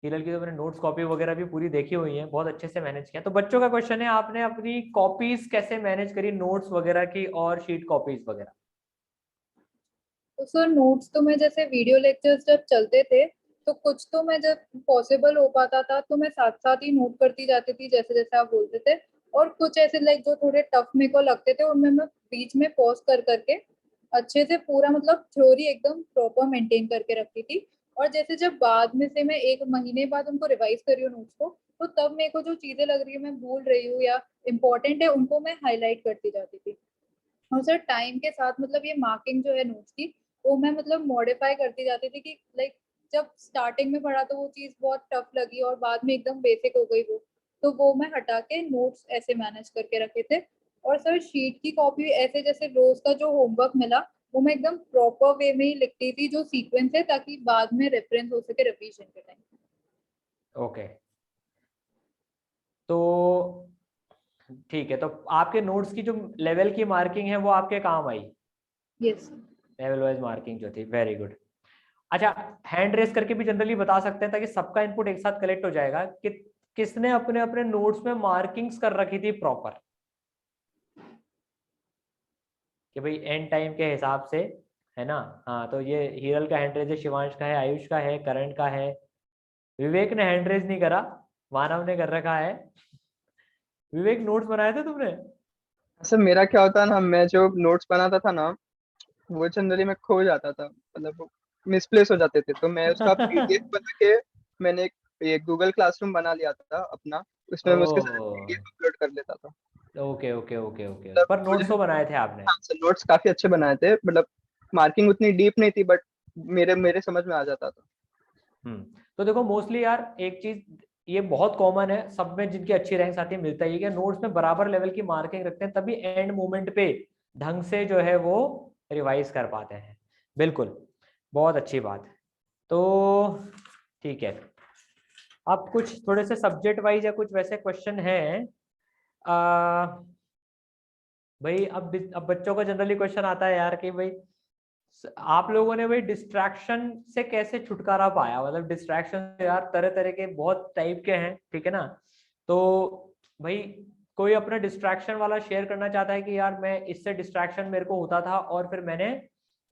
हिरल की तो मैंने नोट्स कॉपी वगैरह भी पूरी देखी हुई है, बहुत अच्छे से मैनेज किया। तो बच्चों का क्वेश्चन है, आपने अपनी कॉपीज कैसे मैनेज करी, नोट्स वगैरह की और शीट कॉपीज वगैरह? तो सर नोट्स तो मैं जैसे वीडियो लेक्चर्स जब चलते थे तो कुछ तो मैं जब पॉसिबल हो पाता था तो मैं साथ साथ ही नोट करती जाती थी जैसे जैसे आप बोलते थे, और कुछ ऐसे लाइक जो थोड़े टफ मेरे को लगते थे उनमें मैं बीच में पॉज कर करके अच्छे से पूरा मतलब थ्योरी एकदम प्रॉपर मेंटेन करके रखती थी। और जैसे जब बाद में से मैं 1 महीने बाद उनको रिवाइज कर रही हूँ नोट्स को, तो तब मेरे को जो चीजें लग रही है मैं भूल रही हूँ या इम्पोर्टेंट है उनको मैं हाईलाइट करती जाती थी। और सर टाइम के साथ मतलब ये मार्किंग जो है नोट्स की, वो मैं मतलब मॉडिफाई करती जाती थी कि लाइक जब स्टार्टिंग में पढ़ा तो वो चीज बहुत टफ लगी और बाद में एकदम बेसिक हो गई वो, तो वो मैं हटा के नोट्स ऐसे मैनेज करके रखे थे। और सर शीट की कॉपी ऐसे जैसे रोज का जो होमवर्क मिला वो मैं एकदम प्रॉपर वे में ही लिखती थी जो सीक्वेंस है, ताकि बाद में रेफरेंस हो सके रिवीजन के टाइम। ओके, तो ठीक है। तो आपके नोट्स की जो लेवल की मार्किंग है वो आपके काम आई? यस। लेवल वाइज मार्किंग जो थी, वेरी गुड। अच्छा, हैंड रेस करके भी जनरली बता सकते हैं ताकि सबका इनपुट एक साथ कलेक्ट हो जाएगा कि किसने अपने अपने नोट्स में मार्किंग्स कर रखी थी प्रॉपर, कि भाई एंड टाइम के हिसाब से, है ना? हाँ तो ये हिरल का हैंड रेज है, शिवांश का है, आयुष का है, करण का है। विवेक ने हैंड रेज नहीं करा, मानव ने कर रखा है। विवेक नोट्स बनाए थे तुमने? सर मेरा क्या होता ना, मैं जो नोट्स बनाता था ना वो जनरली मैं खो जाता था, मतलब मिसप्लेस हो जाते थे, तो मैं उसका पीडीएफ बना के मैंने ये गूगल क्लासरूम बना लिया था अपना, उसमें मैं उसके साथ ओह, पीडीएफ अपलोड कर लेता था। ओके ओके ओके ओके, मतलब पर मुझे नोट्स तो बनाए थे आपने? हाँ सर नोट्स काफी अच्छे बनाए थे, मतलब मार्किंग उतनी डीप नहीं थी बट मेरे मेरे समझ में आ जाता था। तो देखो मोस्टली यार एक चीज ये बहुत कॉमन है सब में, जिनकी अच्छी रैंक आती है मिलता ही है कि नोट्स में बराबर लेवल की मार्किंग रखते हैं, तभी एंड मोमेंट पे ढंग से जो है वो रिवाइज कर पाते हैं। बिल्कुल, बहुत अच्छी बात। तो ठीक है, अब कुछ थोड़े से सब्जेक्ट वाइज या कुछ वैसे क्वेश्चन हैं। भाई अब बच्चों का जनरली क्वेश्चन आता है यार कि भाई आप लोगों ने भाई डिस्ट्रैक्शन से कैसे छुटकारा पाया? मतलब डिस्ट्रैक्शन यार तरह तरह के बहुत टाइप के हैं, ठीक है ना? तो भाई कोई अपना डिस्ट्रैक्शन वाला शेयर करना चाहता है कि यार मैं इससे डिस्ट्रैक्शन मेरे को होता था और फिर मैंने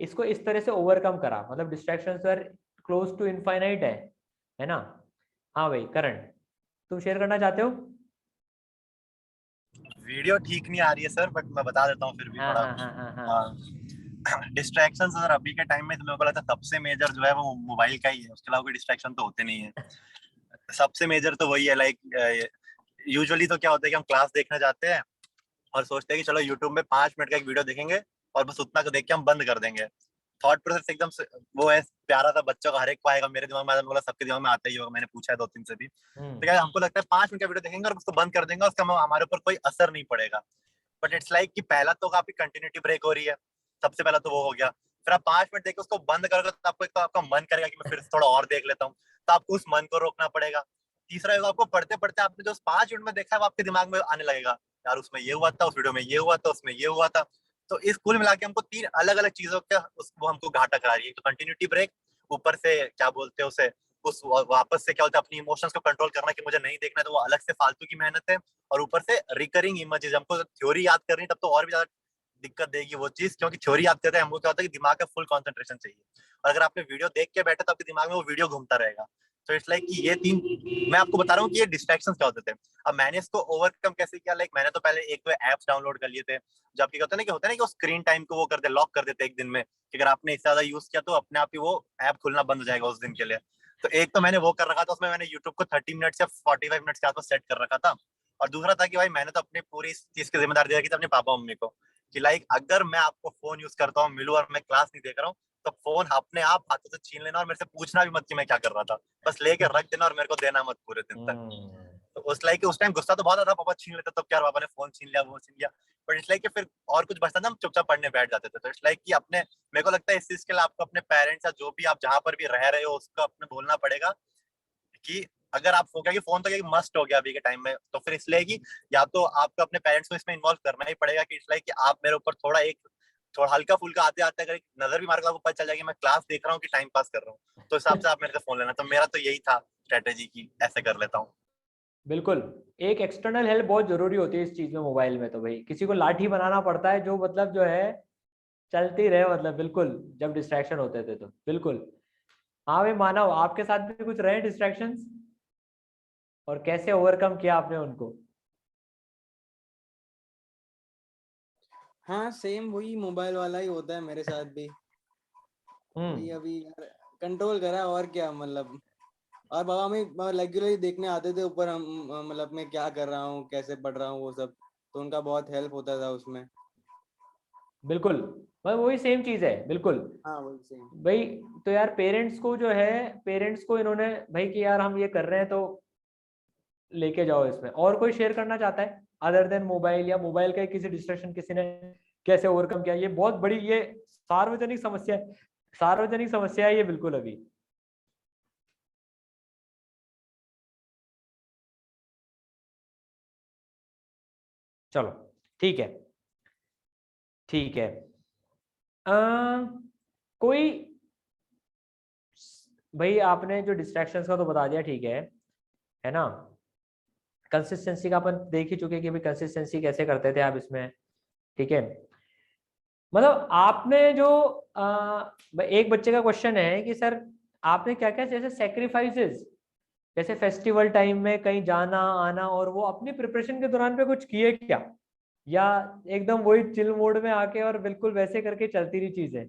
इसको इस तरह से ओवरकम करा, मतलब distraction sir close to infinite है ना? हाँ भाई करण, तुम शेयर करना चाहते हो? वीडियो ठीक नहीं आ रही है सर, बट मैं बता देता हूँ फिर भी हाँ थोड़ा। हाँ हाँ हाँ हाँ डिस्ट्रैक्शन सर अभी के टाइम में तो मेरे को लगता है सबसे मेजर जो है वो मोबाइल का ही है, उसके अलावा कोई डिस्ट्रैक्शन तो होते नहीं है। सबसे मेजर तो वही है, लाइक यूजुअली तो क्या होता है कि हम क्लास देखने जाते हैं और सोचते हैं कि चलो यूट्यूब में 5 मिनट का एक वीडियो देखेंगे और बस उतना को देख के हम बंद कर देंगे। थॉट प्रोसेस एकदम वो है प्यारा सा, बच्चों का हर एक को आएगा, मेरे दिमाग में आया, बोला सबके दिमाग में आता ही होगा, मैंने पूछा है 2-3 से भी। तो क्या हमको लगता है 5 मिनट का वीडियो देखेंगे और उसको बंद कर देंगे, उसका हमारे ऊपर कोई असर नहीं पड़ेगा। बट इट्स लाइक कि पहला तो आपकी कंटिन्यूटी ब्रेक हो रही है, सबसे पहला तो वो हो गया। फिर आप 5 मिनट देख के उसको बंद करोगे तो आपको एक तो आपका मन करेगा कि मैं फिर थोड़ा और देख लेता हूँ, तो आपको उस मन को रोकना पड़ेगा। तीसरा होगा, आपको पढ़ते पढ़ते आपने जो 5 मिनट में देखा है वो आपके दिमाग में आने लगेगा, यार उसमें ये हुआ था, उस वीडियो में ये हुआ था, उसमें ये हुआ था। तो इस कुल मिला के हमको 3 अलग अलग चीजों का वो हमको घाटा करा रही है। तो कंटिन्यूटी ब्रेक, ऊपर से क्या बोलते हैं उसे, उस वापस से क्या होता है अपनी इमोशंस को कंट्रोल करना कि मुझे नहीं देखना है, तो वो अलग से फालतू की मेहनत है। और ऊपर से रिकरिंग इमेजेस, हमको थ्योरी याद करनी तब तो और भी ज्यादा दिक्कत देगी वो चीज, क्योंकि थ्योरी याद करते हैं हमको क्या होता है कि दिमाग का फुल कंसंट्रेशन चाहिए, और अगर आपने वीडियो देख के बैठे तो आपके दिमाग में वो वीडियो घूमता रहेगा। तो इट्स लाइक कि ये 3, मैं आपको बता रहा हूँ कि ये डिस्ट्रैक्शंस क्या होते थे। अब मैंने इसको ओवरकम कैसे किया, लाइक मैंने तो पहले एक तो एप्स डाउनलोड कर लिए थे, जो आपकी होता है ना कि वो स्क्रीन टाइम को वो करते लॉक कर देते एक दिन में, कि अगर आपने इससे ज्यादा यूज किया तो अपने आप ही वो ऐप खुलना बंद हो जाएगा उस दिन के लिए। तो एक तो मैंने वो कर रखा था, उसमें मैंने यूट्यूब को 30 मिनट या 45 मिनट के आसपास सेट कर रखा था। और दूसरा था कि भाई मैंने तो अपनी पूरी इस चीज की जिम्मेदारी दे रखी थी अपने पापा मम्मी को, कि लाइक अगर मैं आपको फोन यूज करता हूँ, मिलूं और मैं क्लास नहीं देख रहा हूँ, तो फोन अपने आप हाथों से छीन लेना और मेरे से पूछना भी मत कि मैं क्या कर रहा था, बस लेके रख देना और मेरे को देना मत पूरे दिन तक। तो उस लाइक उस टाइम गुस्सा तो बहुत आता, पापा छीन लेते, तो क्या पापा ने फोन छीन लिया, वो छीन लिया। बट इट्स लाइक कि फिर और कुछ बचता था, हम चुपचाप पढ़ने बैठ जाते थे। तो इट्स लाइक कि अपने, मेरे को लगता है इस चीज के लिए आपको अपने पेरेंट्स या जो भी आप जहां पर भी रह रहे हो उसको अपने बोलना पड़ेगा कि अगर आप हो गया कि फोन तो एक मस्ट हो गया अभी के टाइम में, तो फिर इसलिए कि या तो आपको अपने पेरेंट्स को इसमें इन्वॉल्व करना ही पड़ेगा कि इट्स लाइक कि आप मेरे ऊपर थोड़ा हल्का फुल्का आते आते अगर एक नजर भी मार कर आपको पता चल जाएगा मैं क्लास देख रहा हूँ कि टाइम पास कर रहा हूँ, तो हिसाब से आप मेरे से फोन लेना। तो मेरा तो यही था स्ट्रेटेजी की ऐसे कर लेता हूँ। बिल्कुल, एक एक्सटर्नल हेल्प बहुत जरूरी होती है इस चीज में। मोबाइल में तो भाई किसी को लाठी बनाना पड़ता है जो मतलब जो है चलती रहे, मतलब बिल्कुल जब डिस्ट्रैक्शन होते थे तो बिल्कुल। हाँ भाई मानव, आपके साथ भी कुछ रहे डिस्ट्रैक्शंस और कैसे ओवरकम किया आपने उनको? हाँ सेम वही मोबाइल वाला ही होता है मेरे साथ भी। वही अभी कंट्रोल करा और क्या, मतलब और बाबा में रेगुलरली देखने आते थे ऊपर, हम मतलब मैं क्या कर रहा हूँ, कैसे पढ़ रहा हूँ, वो सब, तो उनका बहुत हेल्प होता था उसमें। बिल्कुल, मतलब वही सेम चीज है बिल्कुल हाँ वही सेम। भाई। तो यार पेरेंट्स को जो है, पेरेंट्स को इन्होंने भाई कि यार हम ये कर रहे हैं तो लेके जाओ इसमें। और कोई शेयर करना चाहता है अदर देन मोबाइल, या मोबाइल का किसी डिस्ट्रैक्शन किसी ने कैसे ओवरकम किया? ये बहुत बड़ी, ये सार्वजनिक समस्या है, सार्वजनिक समस्या है ये बिल्कुल अभी। चलो ठीक है, ठीक है। अ, कोई भाई आपने जो डिस्ट्रैक्शंस का तो बता दिया, ठीक है ना। कंसिस्टेंसी का अपन देख ही चुके हैं कि भाई कंसिस्टेंसी कैसे करते थे आप इसमें, ठीक है। मतलब आपने जो एक बच्चे का क्वेश्चन है कि सर आपने क्या क्या जैसे सेक्रीफाइसेस, जैसे फेस्टिवल टाइम में कहीं जाना आना, और वो अपनी प्रिपरेशन के दौरान पे कुछ किए क्या, या एकदम वही चिल मोड में आके और बिल्कुल वैसे करके चलती रही चीजें?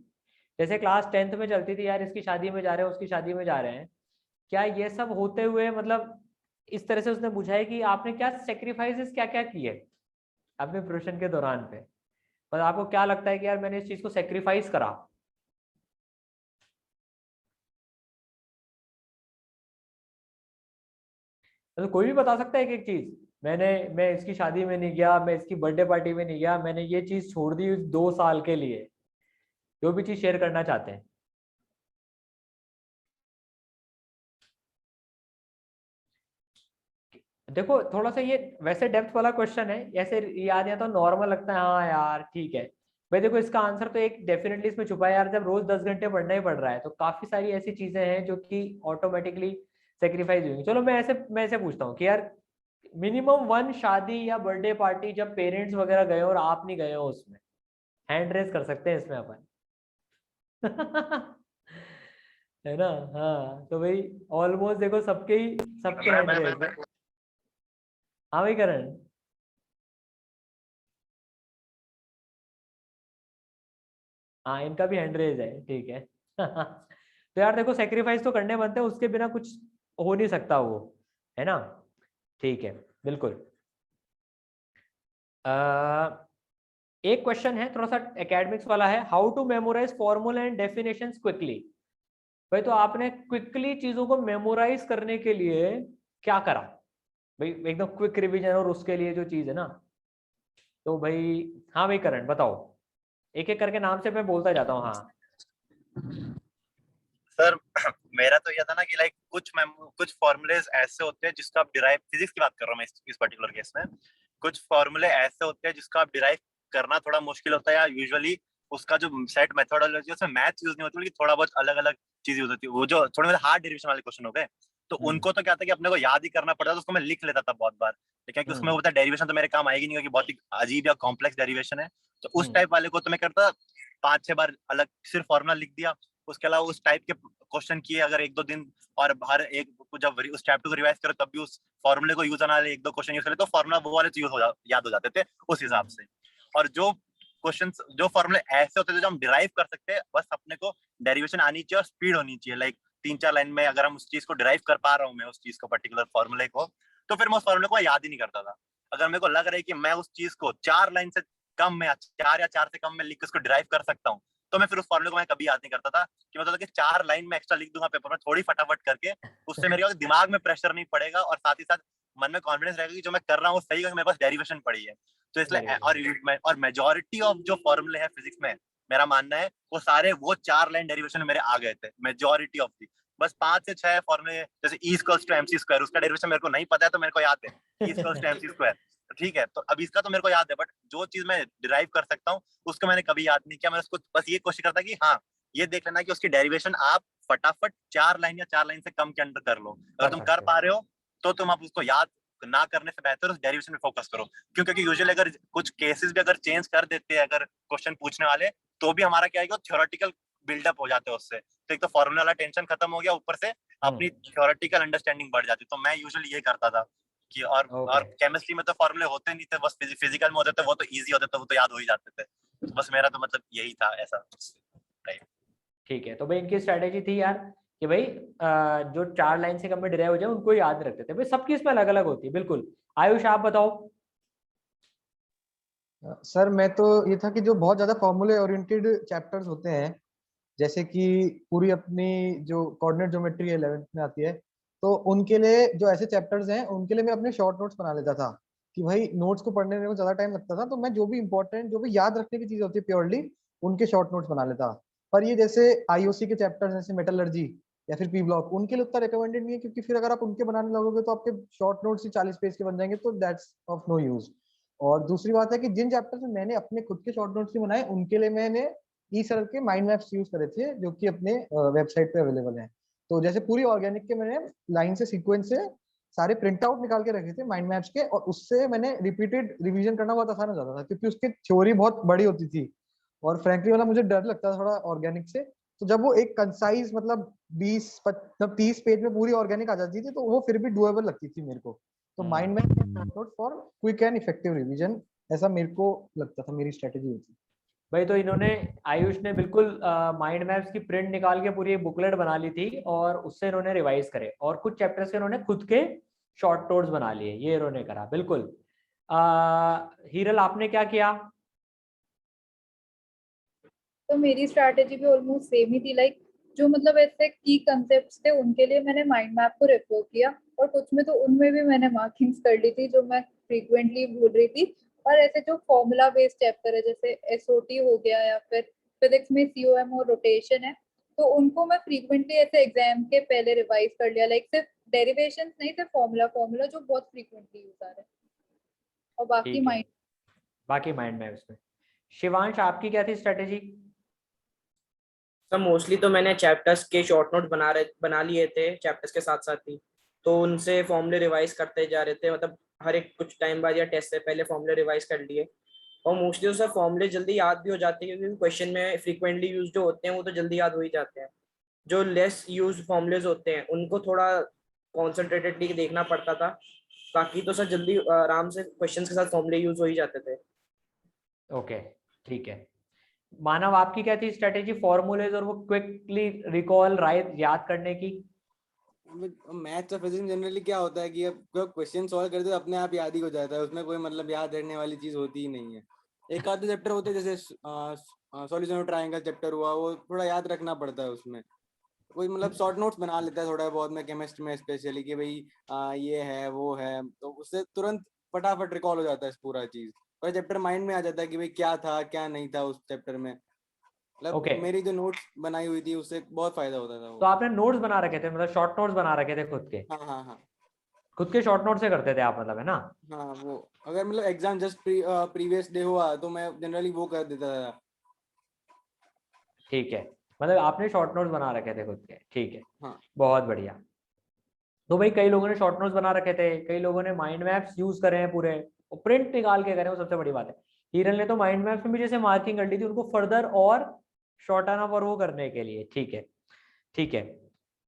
जैसे क्लास 10th में चलती थी यार, इसकी शादी में जा रहे हैं, उसकी शादी में जा रहे हैं, क्या ये सब होते हुए मतलब इस तरह से उसने पूछा है कि आपने क्या सेक्रीफाइसेस क्या क्या किए अपने प्रिपरेशन के दौरान पे? पर आपको क्या लगता है कि यार मैंने इस चीज को सेक्रीफाइस करा? तो कोई भी बता सकता है एक एक चीज। मैं इसकी शादी में नहीं गया, मैं इसकी बर्थडे पार्टी में नहीं गया, मैंने ये चीज छोड़ दी 2 साल के लिए। जो भी चीज शेयर करना चाहते हैं। देखो थोड़ा सा ये वैसे डेप्थ वाला क्वेश्चन है, ऐसे याद या तो नॉर्मल लगता है, हाँ यार ठीक है भाई। देखो इसका आंसर तो एक डेफिनेटली इसमें छुपा है यार, जब रोज 10 घंटे पढ़ना ही पड़ रहा है तो काफी सारी ऐसी चीजें हैं जो कि ऑटोमेटिकली सेक्रीफाइस हुई। चलो मैं ऐसे पूछता हूँ कि यार मिनिमम 1 शादी या बर्थडे पार्टी जब पेरेंट्स वगैरह गए और आप नहीं गए हो उसमें, हैंड रेस कर सकते हैं इसमें अपन। है ना? हाँ तो भाई ऑलमोस्ट देखो सबके हैंड रेस है। हाँ भाई करण। हाँ इनका भी हैंड रेज है, ठीक है। तो यार देखो सेक्रीफाइस तो करने बनते हैं, उसके बिना कुछ हो नहीं सकता वो, है ना? ठीक है बिल्कुल। एक क्वेश्चन है थोड़ा सा एकेडमिक्स वाला है, how to memorise formula and definitions quickly. भाई तो आपने क्विकली चीजों को मेमोराइज करने के लिए क्या करा भाई, एकदम क्विक रिवीजन और उसके लिए जो चीज है ना, तो भाई हाँ भाई करण बताओ, एक एक करके नाम से मैं बोलता जाता हूँ। हाँ सर मेरा तो यह था ना कि लाइक कुछ फॉर्मूलेज ऐसे होते हैं जिसका आप डिराइव, फिजिक्स की बात कर रहा हूँ मैं इस पर्टिकुलर केस में, कुछ फॉर्मूले ऐसे होते हैं जिसका आप डिराइव करना थोड़ा मुश्किल होता है, या यूजुअली उसका जो सेट मेथोडोलॉजी है उसमें मैथ्स यूज नहीं होती, बल्कि थोड़ा बहुत अलग अलग चीज यूज होती है। वो जो थोड़े बहुत हार्ड डेरिवेशन वाले क्वेश्चन हो गए, तो उनको तो क्या था कि अपने को याद ही करना पड़ता था, उसको मैं लिख लेता था बहुत बार, लेकिन कि उसमें वो डेरिवेशन तो मेरे काम आएगी नहीं, क्योंकि बहुत ही अजीब या कॉम्प्लेक्स डेरिवेशन है। तो उस टाइप वाले को तो मैं करता 5-6 बार अलग सिर्फ फॉर्मूला लिख दिया। उसके अलावा उस टाइप के क्वेश्चन किए अगर 1-2 दिन, और हर एक जब उस चैप्टर को रिवाइज करो तब भी उस फॉर्मूले को यूज आना, 1-2 क्वेश्चन यूज करे तो फॉर्मूला वो वाले याद हो जाते थे उस हिसाब से। और जो क्वेश्चन, जो फॉर्मूले ऐसे होते थे जो हम डिराइव कर सकते हैं, बस अपने को डेरिवेशन आनी चाहिए और स्पीड होनी चाहिए, लाइक 3-4 लाइन में अगर हम उस चीज को डिराइव कर पा रहा हूँ मैं उस चीज को, पर्टिकुलर फॉर्मूले को, तो फिर मैं उस फॉर्मूले को याद ही नहीं करता था। अगर मेरे को लग रहा है कि मैं उस चीज को 4 लाइन से कम में, 4 या 4 से कम में लिख के उसको डिराइव कर सकता हूँ, तो मैं फिर उस फॉर्मूले को मैं कभी याद नहीं करता था, कि मतलब कि 4 लाइन में एक्स्ट्रा लिख दूंगा पेपर में थोड़ी फटाफट करके, उससे मेरे दिमाग में प्रेशर नहीं पड़ेगा और साथ ही साथ मन में कॉन्फिडेंस रहेगा कि जो मैं कर रहा हूँ सही है, मेरे पास डेरिवेशन पड़ी है। तो इसलिए और मेजोरिटी ऑफ जो फॉर्मूले है फिजिक्स में, मेरा मानना है वो सारे वो 4 लाइन डेरिवेशन मेरे आ गए थे, मेजोरिटी ऑफ दी। बस 5 से 6 फॉर्मूले, जैसे E equals to MC square, उसका डेरिवेशन मेरे को नहीं पता है तो मेरे को याद है E equals to MC square, ठीक है, तो अब इसका तो मेरे को याद है, बट जो चीज मैं डिराइव कर सकता हूँ उसको मैंने कभी याद नहीं किया। मैं उसको बस ये कोशिश करता कि हाँ, ये देख लेना कि उसकी डेरिवेशन आप फटाफट 4 लाइन या 4 लाइन से कम के अंदर कर लो। अगर तुम कर पा रहे हो तो तुम आप उसको याद ना करने से बेहतर उस डेरिवेशन में फोकस करो, क्योंकि यूजुअली अगर कुछ केसेस भी अगर चेंज कर देते हैं अगर क्वेश्चन पूछने वाले, तो भी हमारा क्या है कि थ्योरेटिकल बिल्डअप हो जाते हैं उससे, तो एक तो फॉर्मूला वाला टेंशन खत्म हो गया, ऊपर से अपनी थ्योरेटिकल अंडरस्टैंडिंग बढ़ जाती। तो मैं यूजुअली ये करता था कि और केमिस्ट्री में तो फॉर्मूले होते नहीं थे, बस फिजिकल में होते थे, वो तो इजी होते थे, वो तो याद हो ही जाते थे। तो बस मेरा तो मतलब यही था ऐसा। ठीक है, तो भाई इनकी स्ट्रेटेजी थी यार कि भाई जो 4 लाइन से कम में डिराइव हो जाए उनको याद रखते थे। भाई सबकी इसमें अलग अलग होती है। बिल्कुल आयुष आप बताओ। सर मैं तो ये था कि जो बहुत ज्यादा फॉर्मूले ओरिएंटेड चैप्टर्स होते हैं, जैसे कि पूरी अपनी जो कोऑर्डिनेट ज्योमेट्री 11th में आती है, तो उनके लिए जो ऐसे चैप्टर्स हैं उनके लिए मैं अपने शॉर्ट नोट्स बना लेता था कि भाई नोट्स को पढ़ने में को ज्यादा टाइम लगता था, तो मैं जो भी इंपॉर्टेंट जो भी याद रखने की चीज होती है प्योरली उनके शॉर्ट नोट्स बना लेता। पर ये जैसे आईओसी के चैप्टर्स जैसे मेटलर्जी या फिर पी ब्लॉक, उनके लिए उतना रिकमेंडेड नहीं है, क्योंकि फिर अगर आप उनके बनाने लगोगे तो आपके शॉर्ट नोट्स ही 40 पेज के बन जाएंगे, तो दैट्स ऑफ नो यूज। और दूसरी बात है कि जिन चैप्टर्स में मैंने अपने खुद के शॉर्ट नोट्स ही बनाए उनके लिए मैंने ई सर के माइंड मैप्स यूज करे थे, जो कि अपने वेबसाइट पे अवेलेबल हैं। तो जैसे पूरी ऑर्गेनिक के मैंने लाइन से सीक्वेंस से सारे प्रिंट आउट निकाल के रखे थे माइंड मैप्स के, और उससे मैंने रिपीटेड रिवीजन करना बहुत आसान हो जाता था, क्योंकि उसकी थ्योरी बहुत बड़ी होती थी और फ्रैंकली वाला मुझे डर लगता था थोड़ा ऑर्गेनिक से। तो जब वो एक कंसाइज मतलब 20-30 पेज में पूरी ऑर्गेनिक आ जाती थी, तो वो फिर भी डुएबल लगती थी मेरे को। तो mind map for quick and effective revision, ऐसा मेरे को लगता था, मेरी स्ट्रेटेजी होती। भाई तो इन्होंने, आयुष ने बिल्कुल माइंड मैप्स की प्रिंट निकाल के पूरी एक बुकलेट बना ली थी और उससे इन्होंने रिवाइज करे, और कुछ चैप्टर्स के इन्होंने खुद के शॉर्ट नोट्स बना लिए, ये इन्होंने करा। बिल्कुल हीरल आपने क्या किया? तो मेरी स्ट्रैटेजी भी ऑलमोस्ट सेम ही थी, लाइक जो मतलब ऐसे की कंसेप्ट्स थे उनके लिए मैंने माइंड मैप को रेफर किया, और कुछ में तो उनमें भी मैंने मार्किंग्स कर ली थी जो मैं फ्रीक्वेंटली भूल रही थी। और ऐसे जो फॉर्मूला बेस्ड चैप्टर है जैसे एसओटी हो गया या फिर फिजिक्स में सीओएम और रोटेशन है, तो उनको मैं फ्रीक्वेंटली ऐसे एग्जाम के पहले रिवाइज कर लिया, लाइक सिर्फ डेरिवेशंस नहीं, सिर्फ फॉर्मूला जो बहुत फ्रीक्वेंटली यूज आ रहा है, और बाकी माइंड मैप्स में। शिवांश आपकी क्या थी स्ट्रेटेजी? सर मोस्टली तो मैंने चैप्टर्स के शॉर्ट नोट बना लिए थे चैप्टर्स के साथ साथ ही, तो उनसे फॉर्मूले रिवाइज करते जा रहे थे, मतलब हर एक कुछ टाइम बाद या टेस्ट से पहले फॉर्मूले रिवाइज कर लिए। और मोस्टली तो सर फॉर्मूले जल्दी याद भी हो जाते हैं, क्योंकि क्वेश्चन में फ्रीक्वेंटली यूज जो होते हैं वो तो जल्दी याद हो ही जाते हैं। जो लेस यूज फॉर्मूलेज होते हैं उनको थोड़ा कॉन्सेंट्रेटेडली देखना पड़ता था, बाकी तो सर जल्दी आराम से क्वेश्चन के साथ फॉर्मूले यूज हो ही जाते थे। ओके ठीक है। मानव आपकी क्या थी स्ट्रेटेजी फॉर्मूलेज और वो क्विकली रिकॉल राइट याद करने की? मैथ्स और फिजिक्स जनरली क्या होता है कि अब क्वेश्चन सॉल्व करते तो अपने आप याद ही हो जाता है, उसमें कोई मतलब याद रखने वाली चीज होती ही नहीं है। एक आधे चैप्टर होते हैं जैसे सॉल्यूशन ऑफ ट्रायंगल चैप्टर हुआ, वो थोड़ा याद रखना पड़ता है उसमें। कोई मतलब शॉर्ट नोट्स बना लेता है थोड़ा बहुत में, केमिस्ट्री में स्पेशली कि भाई ये है वो है, तो उससे तुरंत फटाफट रिकॉल हो जाता है पूरा चीज, और चैप्टर माइंड में आ जाता है कि भाई क्या था क्या नहीं था उस चैप्टर में। मतलब ओके मेरी जो नोट्स बनाई हुई थी उससे बहुत फायदा होता था तो वो। आपने नोट्स बना रखे थे, मतलब शॉर्ट नोट्स बना रखे थे खुद के? हाँ हाँ हाँ खुद के शॉर्ट नोट से करते थे आप, मतलब, है ना? हाँ। वो अगर मतलब एग्जाम जस्ट प्रीवियस डे हुआ तो मैं जनरली वो कर देता था। ठीक है, मतलब आपने शॉर्ट नोट्स बना रखे थे खुद के, ठीक है। हाँ बहुत बढ़िया। तो भाई कई लोगों ने शॉर्ट नोट्स बना रखे थे, कई लोगों ने माइंड मैप्स यूज करे हैं पूरे, और प्रिंट निकाल के करे, वो सबसे बड़ी बात है। हिरल ने तो माइंड मैप्स में भी जैसे मार्किंग कर ली थी उनको फर्दर और शॉर्टन अप और वो करने के लिए। ठीक है, ठीक है।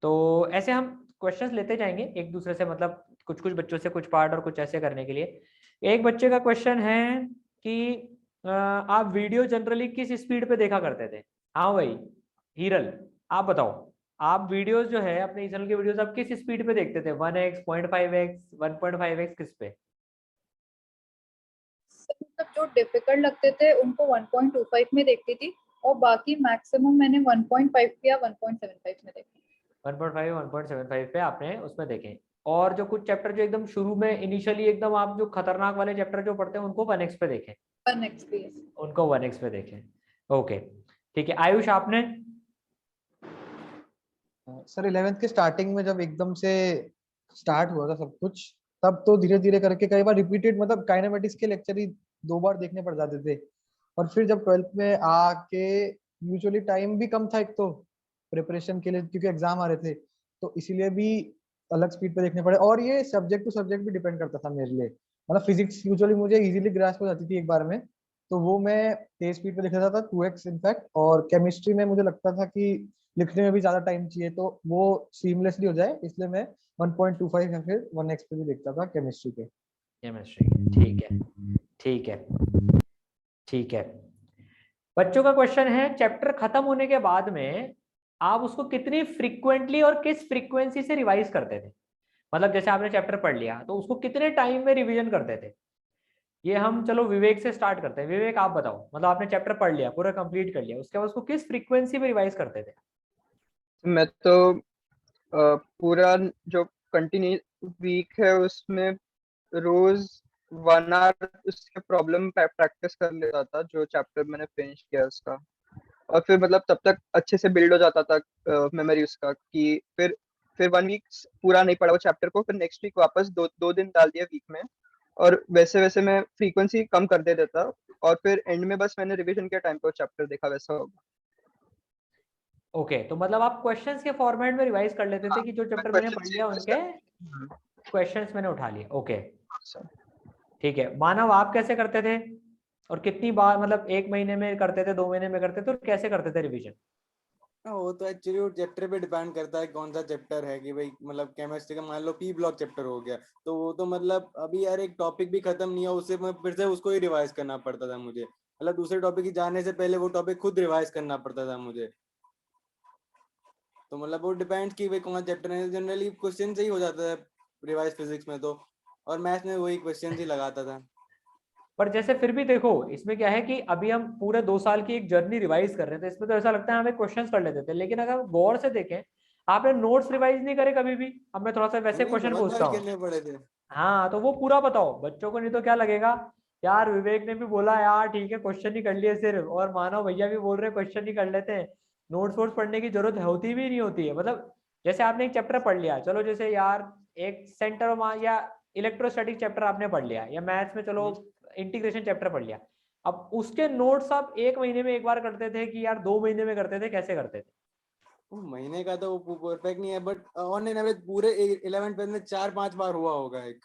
तो ऐसे हम क्वेश्चंस लेते जाएंगे एक दूसरे से, मतलब कुछ कुछ बच्चों से कुछ पार्ट और कुछ ऐसे करने के लिए। एक बच्चे का क्वेश्चन है कि आप वीडियो जनरली किस स्पीड पे देखा करते थे? हाँ भाई हिरल, आप बताओ, आप वीडियोस जो है अपने चैनल के वीडियोस आप किस स्पीड पे देखते थे? 1x, 0.5x, 1.5x, किस पे? मतलब जो डिफिकल्ट लगते थे उनको 1.25 में देखती थी, और बाकी मैक्सिमम मैंने 1.5 या 1.75 में देखी। 1.5, 1.75 पे आपने उसमें देखे। और जो कुछ चैप्टर जो एकदम शुरू में इनिशियली एकदम आप जो खतरनाक वाले चैप्टर जो पढ़ते हैं उनको 1x पे देखें? 1x पे। उनको 1x पे देखें, ओके। ठीक है, आयुष आपने? सर 11th के स्टार्टिंग में जब एकदम से स्टार्ट हुआ था सब कुछ, तब तो धीरे धीरे करके कई बार रिपीटेड, मतलब काइनेमेटिक्स के लेक्चर ही 2 बार देखने पड़ जाते थे। और फिर जब 12th में आके यूजुअली टाइम भी कम था एक तो प्रिपरेशन के लिए, क्योंकि एग्जाम आ रहे थे, तो इसीलिए भी अलग स्पीड पे देखने पड़े। और ये सब्जेक्ट टू सब्जेक्ट भी डिपेंड करता था मेरे लिए। मतलब फिजिक्स यूजुअली मुझे इजीली ग्रास्प हो जाती थी एक बार में, तो वो मैं तेज स्पीड पे देख लेता था, 2x इनफैक्ट। और केमिस्ट्री में मुझे लगता था कि लिखने में भी ज्यादा टाइम चाहिए, तो वो सीमलेसली हो जाए, इसलिए मैं 1.25 या फिर 1x पे भी देखता था केमिस्ट्री के। केमिस्ट्री, ठीक है, ठीक है, ठीक है। बच्चों का क्वेश्चन है, चैप्टर खत्म होने के बाद में आप उसको कितनी फ्रीक्वेंटली और किस फ्रीक्वेंसी से रिवाइज करते थे? मतलब जैसे आपने चैप्टर पढ़ लिया तो उसको कितने टाइम में रिवीजन करते थे? ये हम चलो विवेक से स्टार्ट करते हैं। विवेक आप बताओ, मतलब आपने चैप्टर पढ़ लिया, पूरा कंप्लीट कर लिया, उसके बाद उसको किस फ्रीक्वेंसी में रिवाइज करते थे? मैं तो पूरा जो कंटिन्यू वीक है उसमें रोज 1 आवर उसके प्रॉब्लम प्रैक्टिस कर लेता था, जो चैप्टर मैंने फिनिश किया उसका। और फिर मतलब तब तक अच्छे से बिल्ड हो जाता था मेमोरी उसका, कि फिर 1 वीक पूरा नहीं पढ़ा वो चैप्टर को, फिर नेक्स्ट वीक वापस दो दिन डाल दिया वीक में, और वैसे वैसे मैं फ्रीक्वेंसी कम कर दे देता, और फिर एंड में बस मैंने रिवीजन के टाइम पे वो चैप्टर देखा, वैसा होगा। ओके, तो मतलब आप क्वेश्चंस के फॉर्मेट में रिवाइज कर लेते थे हाँ, कि जो मैं चैप्टर मैंने क्वेश्चन पढ़ से लिया रिवाइज उनके करता। क्वेश्चंस मैंने उठा लिए। ओके, अच्छा। ठीक है। मानव आप कैसे करते थे, और कितनी बार, मतलब 1 महीने में करते थे, 2 महीने में करते थे, और कैसे करते थे रिवीजन? वो तो एक्चुअली वो चैप्टर पे डिपेंड करता है कौन सा चैप्टर है, कि भाई मतलब केमिस्ट्री का मान लो पी ब्लॉक चैप्टर हो गया, तो वो तो मतलब अभी यार एक टॉपिक भी खत्म नहीं है उससे मैं फिर से उसको ही रिवाइज करना पड़ता था मुझे, मतलब दूसरे टॉपिक की जाने से पहले वो टॉपिक खुद रिवाइज करना पड़ता था मुझे। तो मतलब वो डिपेंड कि भाई कौन सा चैप्टर है, जनरली क्वेश्चन से ही हो जाता है रिवाइज फिजिक्स में तो, और मैथ्स में वही क्वेश्चन ही लगाता था। पर जैसे फिर भी देखो, इसमें क्या है कि अभी हम पूरे 2 साल की एक जर्नी रिवाइज कर रहे थे, इसमें तो ऐसा लगता है हमें क्वेश्चंस कर लेते थे, लेकिन अगर गौर से देखें, आपने नोट्स रिवाइज नहीं करे कभी भी। अब मैं थोड़ा सा वैसे नहीं क्वेश्चन बहुत पूछता बार हूँ। करने पड़े थे। हाँ, तो वो पूरा बताओ बच्चों को, नहीं तो क्या लगेगा, यार विवेक ने भी बोला यार ठीक है क्वेश्चन ही कर लिए सिर्फ, और मानव भैया भी बोल रहे हैं क्वेश्चन ही कर लेते हैं, नोट्स वोट्स पढ़ने की जरूरत होती भी नहीं होती है। मतलब जैसे आपने एक चैप्टर पढ़ लिया, चलो जैसे यार एक सेंटर या इलेक्ट्रोस्टैटिक चैप्टर आपने पढ़ लिया, या मैथ्स में चलो इंटीग्रेशन चैप्टर पढ़ लिया, अब उसके नोट्स आप 1 महीने में एक बार करते थे कि यार 2 महीने में करते थे, कैसे करते थे? वो महीने का तो वो परफेक्ट नहीं है, बट ऑन एन एवरेज पूरे 11th में 4-5 बार हुआ होगा एक।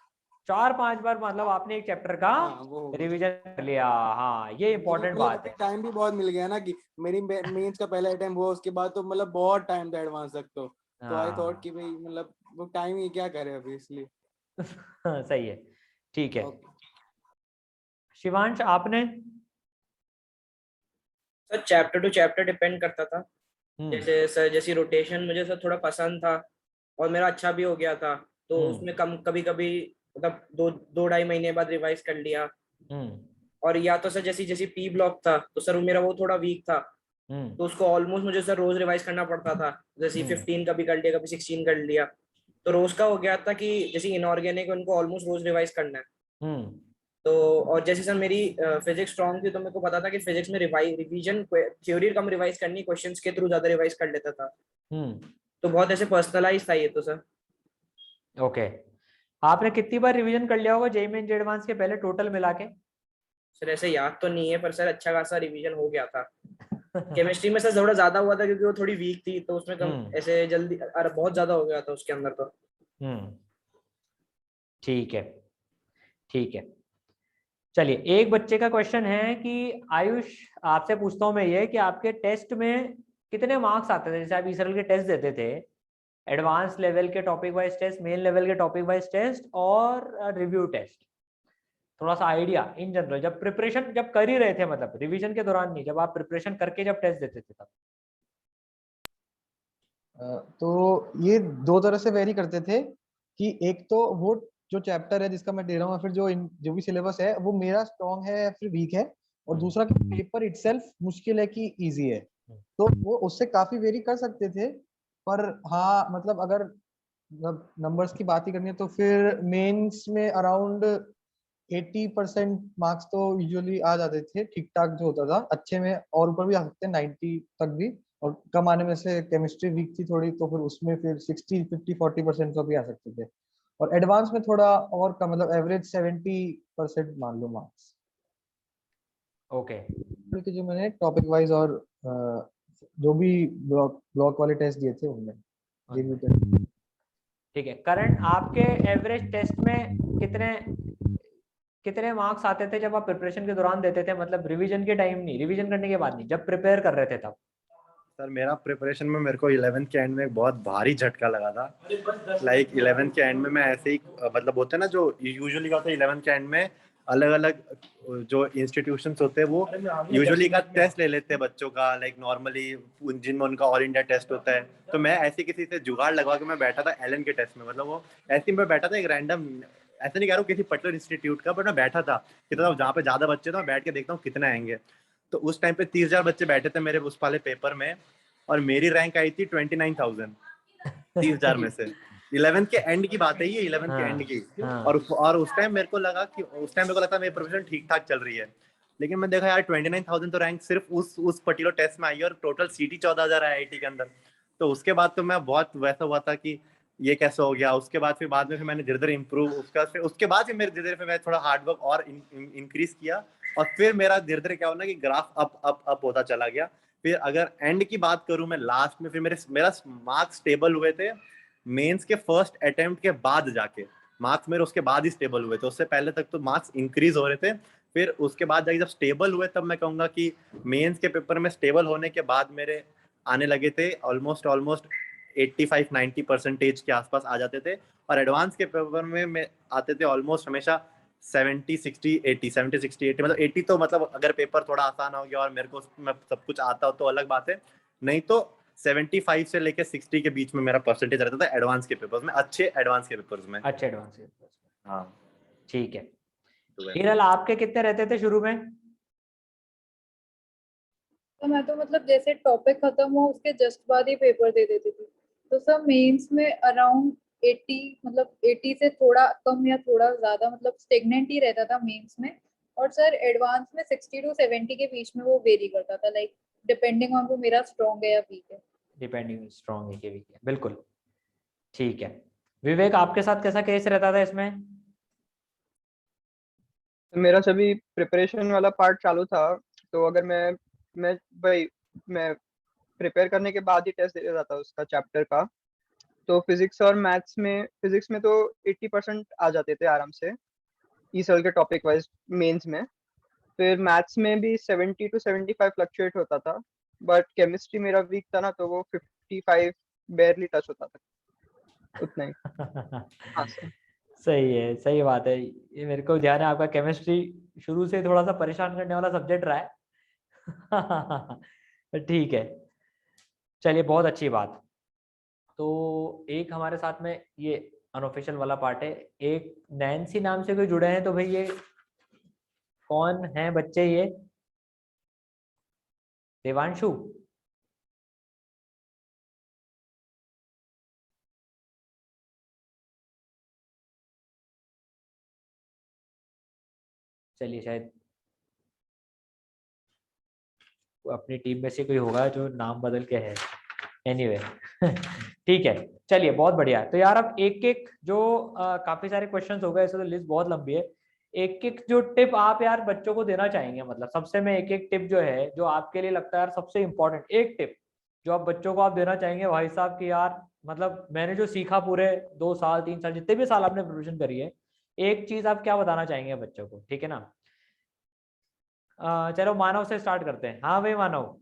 4-5 बार मतलब आपने एक चैप्टर का हाँ वो होगा। रिवीजन कर लिया। हाँ, ये क्योंकि इंपॉर्टेंट मतलब बात अभी है। टाइम भी बहुत मिल गया ना, कि मेरी मेंस का पहला अटेम्प्ट हुआ उसके बाद तो मतलब बहुत टाइम था एडवांस तक, तो आई थॉट हाँ कि भाई मतलब वो टाइम ही क्या करे अभी, इसलिए। सही है, ठीक है। ओके। शिवांश आपने? Sir chapter two chapter depend करता था। हम्म, जैसे सर जैसी रोटेशन मुझे सर थोड़ा पसंद था, और मेरा अच्छा भी हो गया था, तो उसमें कभी कभी मतलब 2-2.5 महीने बाद रिवाइज कर लिया। और या तो सर जैसी जैसी पी ब्लॉक था तो सर मेरा वो थोड़ा वीक था, तो उसको ऑलमोस्ट मुझे सर रोज रिवाइज करना पड़ता था। जैसे 15 कभी कर लिया, कभी 16 कर लिया, तो रोज का हो गया था कि जैसे इनऑर्गेनिक उनको ऑलमोस्ट रोज रिवाइज करना है। तो और जैसे सर मेरी फिजिक्स स्ट्रांग थी, तो मेरे को पता था कि फिजिक्स में रिवीजन थ्योरी कम रिवाइज करनी, क्वेश्चंस के थ्रू ज्यादा रिवाइज कर लेता था। तो बहुत ऐसे पर्सनलाइज था ये तो सर। ओके, आपने कितनी बार रिवीजन कर लिया होगा जेईई मेंस एडवांस के पहले टोटल मिला के? सर ऐसे याद तो नहीं है, पर सर अच्छा खासा रिवीजन हो गया था। केमिस्ट्री में सर थोड़ा ज्यादा हुआ था क्योंकि वो थोड़ी वीक थी, तो उसमें कम ऐसे जल्दी अरे बहुत ज्यादा हो गया था उसके अंदर तो। ठीक है, ठीक है। चलिए, एक बच्चे का क्वेश्चन है कि आयुष, आपसे पूछता हूं मैं ये कि आपके टेस्ट में कितने मार्क्स आते थे? जैसे आप इसरल के टेस्ट देते थे, एडवांस लेवल के topic wise test, main level के टॉपिक वाइज टेस्ट और रिव्यू टेस्ट, थोड़ा सा आइडिया इन जनरल, जब प्रिपरेशन जब कर ही रहे थे, मतलब रिवीजन के दौरान नहीं, जब आप प्रिपरेशन करके जब टेस्ट देते थे तब। तो ये दो तरह से वेरी करते थे कि एक तो वो जो चैप्टर है जिसका मैं दे रहा हूँ, फिर जो भी सिलेबस है वो मेरा स्ट्रॉन्ग है या फिर वीक है, और दूसरा कि पेपर इटसेल्फ मुश्किल है कि इजी है, तो वो उससे काफी वेरी कर सकते थे। पर हाँ, मतलब अगर मतलब नंबर्स की बात ही करनी है तो फिर मेंस में अराउंड 80% मार्क्स तो यूजुअली आ जाते थे, ठीक ठाक जो होता था, अच्छे में और ऊपर भी आ सकते हैं 90 तक भी, और कम आने में से केमिस्ट्री वीक थी थोड़ी, तो फिर उसमें फिर 60-50-40% तो भी आ सकते थे, और एडवांस में थोड़ा और कम, मतलब एवरेज 70% मान लो मार्क्स। ओके, बल्कि जो मैंने टॉपिक वाइज और जो भी ब्लॉक वाले टेस्ट दिए थे उनमें रिव्यू टेस्ट। ठीक है। करंट आपके एवरेज टेस्ट में कितने कितने मार्क्स आते थे जब आप प्रिपरेशन के दौरान देते थे? मतलब रिवीजन के टाइम नहीं, रिवीजन करने के बाद नहीं, जब प्रिपेयर कर रहे थे तब। सर मेरा प्रिपरेशन में मेरे को 11th के एंड में एक बहुत भारी झटका लगा था। लाइक 11th के एंड में मैं ऐसे ही मतलब होते हैं ना जो यूजुअली क्या होता है 11th के एंड में, अलग अलग जो इंस्टीट्यूशंस होते हैं वो यूजुअली का टेस्ट ले लेते हैं बच्चों का, लाइक नॉर्मली जिनमें उनका ऑल इंडिया टेस्ट होता है। तो मैं ऐसे किसी से जुगाड़ लगवा के मैं बैठा था एलन के टेस्ट में, मतलब वो ऐसे मैं बैठा था एक रैंडम, ऐसे नहीं कह रहा हूँ किसी पर्टिकुलर इंस्टीट्यूट का, बट मैं बैठा था कि तो जहाँ पे ज्यादा बच्चे थे मैं बैठ के देखता हूँ कितने आएंगे। तो उस टाइम पे 30,000 बच्चे बैठे थे मेरे उस वाले पेपर में, और मेरी रैंक आई थी 29,000 30,000 में से। 11th के एंड की बात है ये, 11th के एंड की। और उस टाइम मेरे को लगा कि मेरी प्रोफेशन ठीक ठाक चल रही है, लेकिन मैं देखा यार 29,000 तो रैंक सिर्फ उस पर्टिकुलर टेस्ट में आई है, और टोटल सीटी 14,000 है आईआईटी के अंदर। तो उसके बाद तो मैं बहुत वैसा हुआ था कि ये कैसे हो गया। उसके बाद फिर मैंने धीरे धीरे इम्प्रूव, उसके बाद फिर मेरे धीरे धीरे मैं थोड़ा हार्डवर्क और इंक्रीज किया, और फिर मेरा धीरे धीरे क्या होना कि ग्राफ अप होता चला गया। फिर अगर एंड की बात करूं मैं लास्ट में, फिर मेरा मार्क्स स्टेबल हुए थे मेंस के फर्स्ट अटेम्प्ट के बाद जाके। मार्क्स मेरे उसके बाद ही स्टेबल हुए थे, उससे पहले तक तो मार्क्स इंक्रीज हो रहे थे। फिर उसके बाद जाके जब स्टेबल हुए तब मैं कहूंगा कि मेंस के पेपर में स्टेबल होने के बाद मेरे आने लगे थे ऑलमोस्ट 85-90% के आसपास आ जाते थे, और एडवांस के पेपर में आते थे ऑलमोस्ट हमेशा 70-60-80 मतलब 80 तो मतलब अगर पेपर थोड़ा आसान हो गया और मेरे को उसमें सब कुछ आता हो तो अलग बात है, नहीं तो 75 से लेके 60 के बीच में मेरा परसेंटेज रहता था एडवांस के पेपर्स में, अच्छे एडवांस के पेपर्स में। अच्छे एडवांस के पेपर्स में, हाँ ठीक है। हिरल, आपके कितने रहते थे शुरू में? तो मैं तो मतलब जैसे टॉपिक खत्म हो उसके जस्ट बाद ही पेपर दे देती थी, तो सर मेंस में अराउंड 80, मतलब 80 से थोड़ा कम या थोड़ा ज्यादा, मतलब स्टेगनेंट ही रहता था मेंस में। और सर एडवांस में 60 to 70 के बीच में वो वेरी करता था, लाइक डिपेंडिंग ऑन वो मेरा स्ट्रॉन्ग है या वीक है। डिपेंडिंग स्ट्रॉन्ग है कि वीक है, बिल्कुल ठीक है। विवेक, आपके साथ कैसा केस रहता था इसमें? मेरा सभी प्रिपरेशन वाला पार्ट चालू था, तो अगर मैं प्रिपेयर करने के बाद ही टेस्ट दे रहा था उसका चैप्टर का, तो फिजिक्स में तो 80% आ जाते थे आराम से ई सेल के टॉपिक वाइज मेंस में। फिर मैथ्स में भी 70 to 75 फ्लक्चुएट होता था, बट केमिस्ट्री मेरा वीक था ना, तो वो 55 बेयरली टच होता था, उतना ही। हाँ सर, सही है, सही बात है। ये मेरे को ध्यान है, आपका केमिस्ट्री शुरू से थोड़ा सा परेशान करने वाला सब्जेक्ट रहा है। ठीक है, चलिए बहुत अच्छी बात। तो एक हमारे साथ में ये अनऑफिशियल वाला पार्ट है, एक नैन्सी नाम से कोई जुड़े हैं, तो भाई ये कौन है बच्चे? ये देवांशु, चलिए शायद अपनी टीम में से कोई होगा जो नाम बदल के है। एनीवे ठीक है, चलिए बहुत बढ़िया। तो यार अब एक एक जो काफी सारे क्वेश्चंस हो गए, ऐसे तो लिस्ट बहुत लंबी है। एक एक जो टिप आप यार बच्चों को देना चाहेंगे, मतलब सबसे में एक एक टिप जो है जो आपके लिए लगता है यार सबसे इम्पोर्टेंट, एक टिप जो आप बच्चों को आप देना चाहेंगे भाई साहब कि यार मतलब मैंने जो सीखा पूरे 2 साल 3 साल जितने भी साल आपने प्रिपरेशन करी है, एक चीज आप क्या बताना चाहेंगे बच्चों को? ठीक है ना? चलो मानव से स्टार्ट करते हैं। हाँ भाई मानव।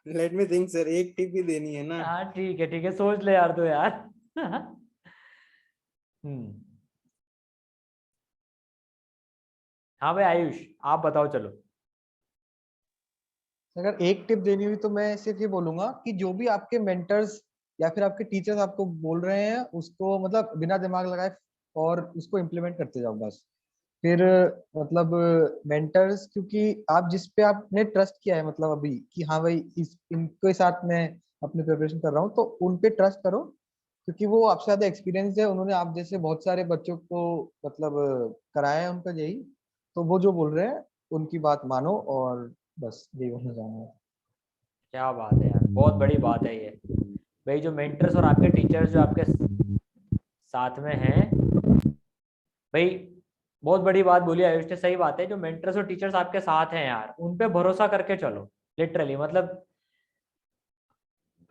लेट मी थिंक सर, एक टिप ही देनी है ना? हाँ ठीक है, सोच ले यार, तो यार हाँ भाई आयुष, आप बताओ चलो। अगर एक टिप देनी हुई तो मैं सिर्फ ये बोलूंगा कि जो भी आपके मेंटर्स या फिर आपके टीचर्स आपको बोल रहे हैं उसको मतलब बिना दिमाग लगाए और उसको इम्प्लीमेंट करते जाओ बस। फिर मतलब मेंटर्स, क्योंकि आप जिस पे आपने ट्रस्ट किया है मतलब अभी कि हाँ भाई इनके साथ मैं अपनी प्रिपरेशन कर रहा हूँ, तो उन पे ट्रस्ट करो, क्योंकि वो आपसे ज्यादा एक्सपीरियंस है, उन्होंने आप जैसे बहुत सारे बच्चों को मतलब कराया है उनका यही, तो वो जो बोल रहे हैं उनकी बात मानो और बस यही बोलना चाहूंगा। क्या बात है यार, बहुत बड़ी बात है ये भाई। जो मेंटर्स और आपके टीचर्स जो आपके साथ में हैं भाई, बहुत बड़ी बात बोली आयुष ने, सही बात है। जो मेंटर्स और टीचर्स आपके साथ हैं यार, उन पे भरोसा करके चलो लिटरली। मतलब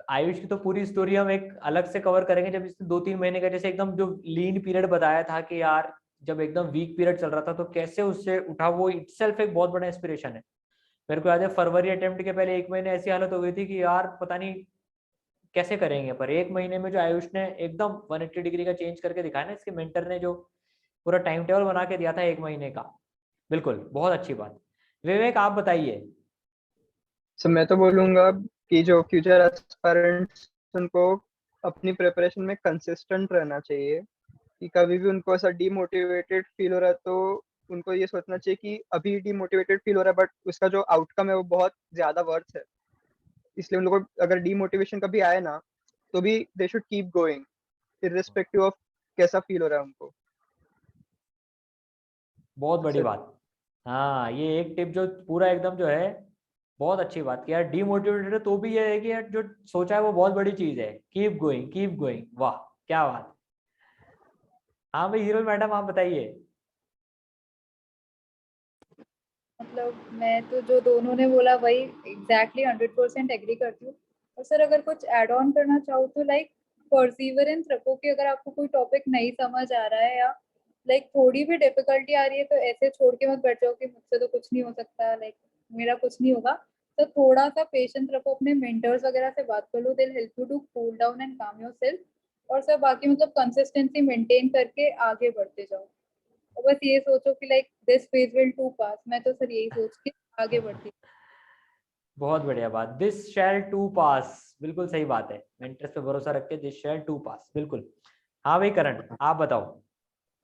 आयुष की तो पूरी स्टोरी हम एक अलग से कवर करेंगे, जब इसने 2-3 महीने का जैसे एकदम जो लीन पीरियड बताया था कि यार जब एकदम वीक पीरियड चल रहा था तो कैसे उससे उठा, वो इटसेल्फ एक बहुत बड़ा इंस्पिरेशन है। मेरे को याद है फरवरी अटेम्प्ट के पहले 1 महीने ऐसी हालत हो गई थी कि यार पता नहीं कैसे करेंगे, पर 1 महीने में जो आयुष ने एकदम 180 डिग्री का चेंज करके दिखाया ना, इसके मेंटर ने जो पूरा टाइम टेबल बना के दिया था 1 महीने का, बिल्कुल बहुत अच्छी बात। विवेक आप बताइए। सो मैं तो बोलूंगा कि जो फ्यूचर एस्पायरेंट्स उनको अपनी प्रिपरेशन में कंसिस्टेंट रहना चाहिए, कि कभी भी उनको ऐसा डीमोटिवेटेड फील हो रहा है तो उनको ये सोचना चाहिए कि अभी डीमोटिवेटेड फील हो रहा है बट उसका जो आउटकम है वो बहुत ज्यादा वर्थ है। इसलिए उन लोगों को अगर डीमोटिवेशन कभी आए ना तो भी they should keep going irrespective of कैसा फील हो रहा है उनको। बहुत बड़ी बात। हाँ ये एक टिप जो पूरा एकदम जो है बहुत अच्छी बात की यार। डीमोटिवेटेड है तो भी ये है कि यार जो सोचा है वो बहुत बड़ी चीज है, कीप गोइंग कीप गोइंग। वाह क्या बात। हाँ भाई हीरो मैडम आप बताइए। मतलब मैं तो जो दोनों ने बोला वही एग्जैक्टली 100% एग्री करती हूँ। और सर अगर कुछ ऐड ऑन करना चाहूँ तो लाइक परसीवरेंस रखो कि अगर आपको कोई टॉपिक नहीं समझ आ रहा है या लाइक थोड़ी भी डिफिकल्टी आ रही है तो ऐसे छोड़ के मत बैठ जाओ कि मुझसे तो कुछ नहीं हो सकता, लाइक मेरा कुछ नहीं होगा। तो थोड़ा सा पेशेंस रखो, अपने मेंटर्स वगैरह से बात कर लो, they help you to cool down and calm yourself. और सर बाकी मतलब कंसिस्टेंसी मेंटेन करके आगे बढ़ते जाओ। और बस ये सोचो कि like this phase will to pass. मैं तो सर यही सोच के आगे बढ़ती बहुत बढ़िया बात, दिस शैल टू पास, बिल्कुल सही बात है। मेंटर्स पे भरोसा रख के दिस शैल टू पास, बिल्कुल। हाँ भाई करण आप बताओ।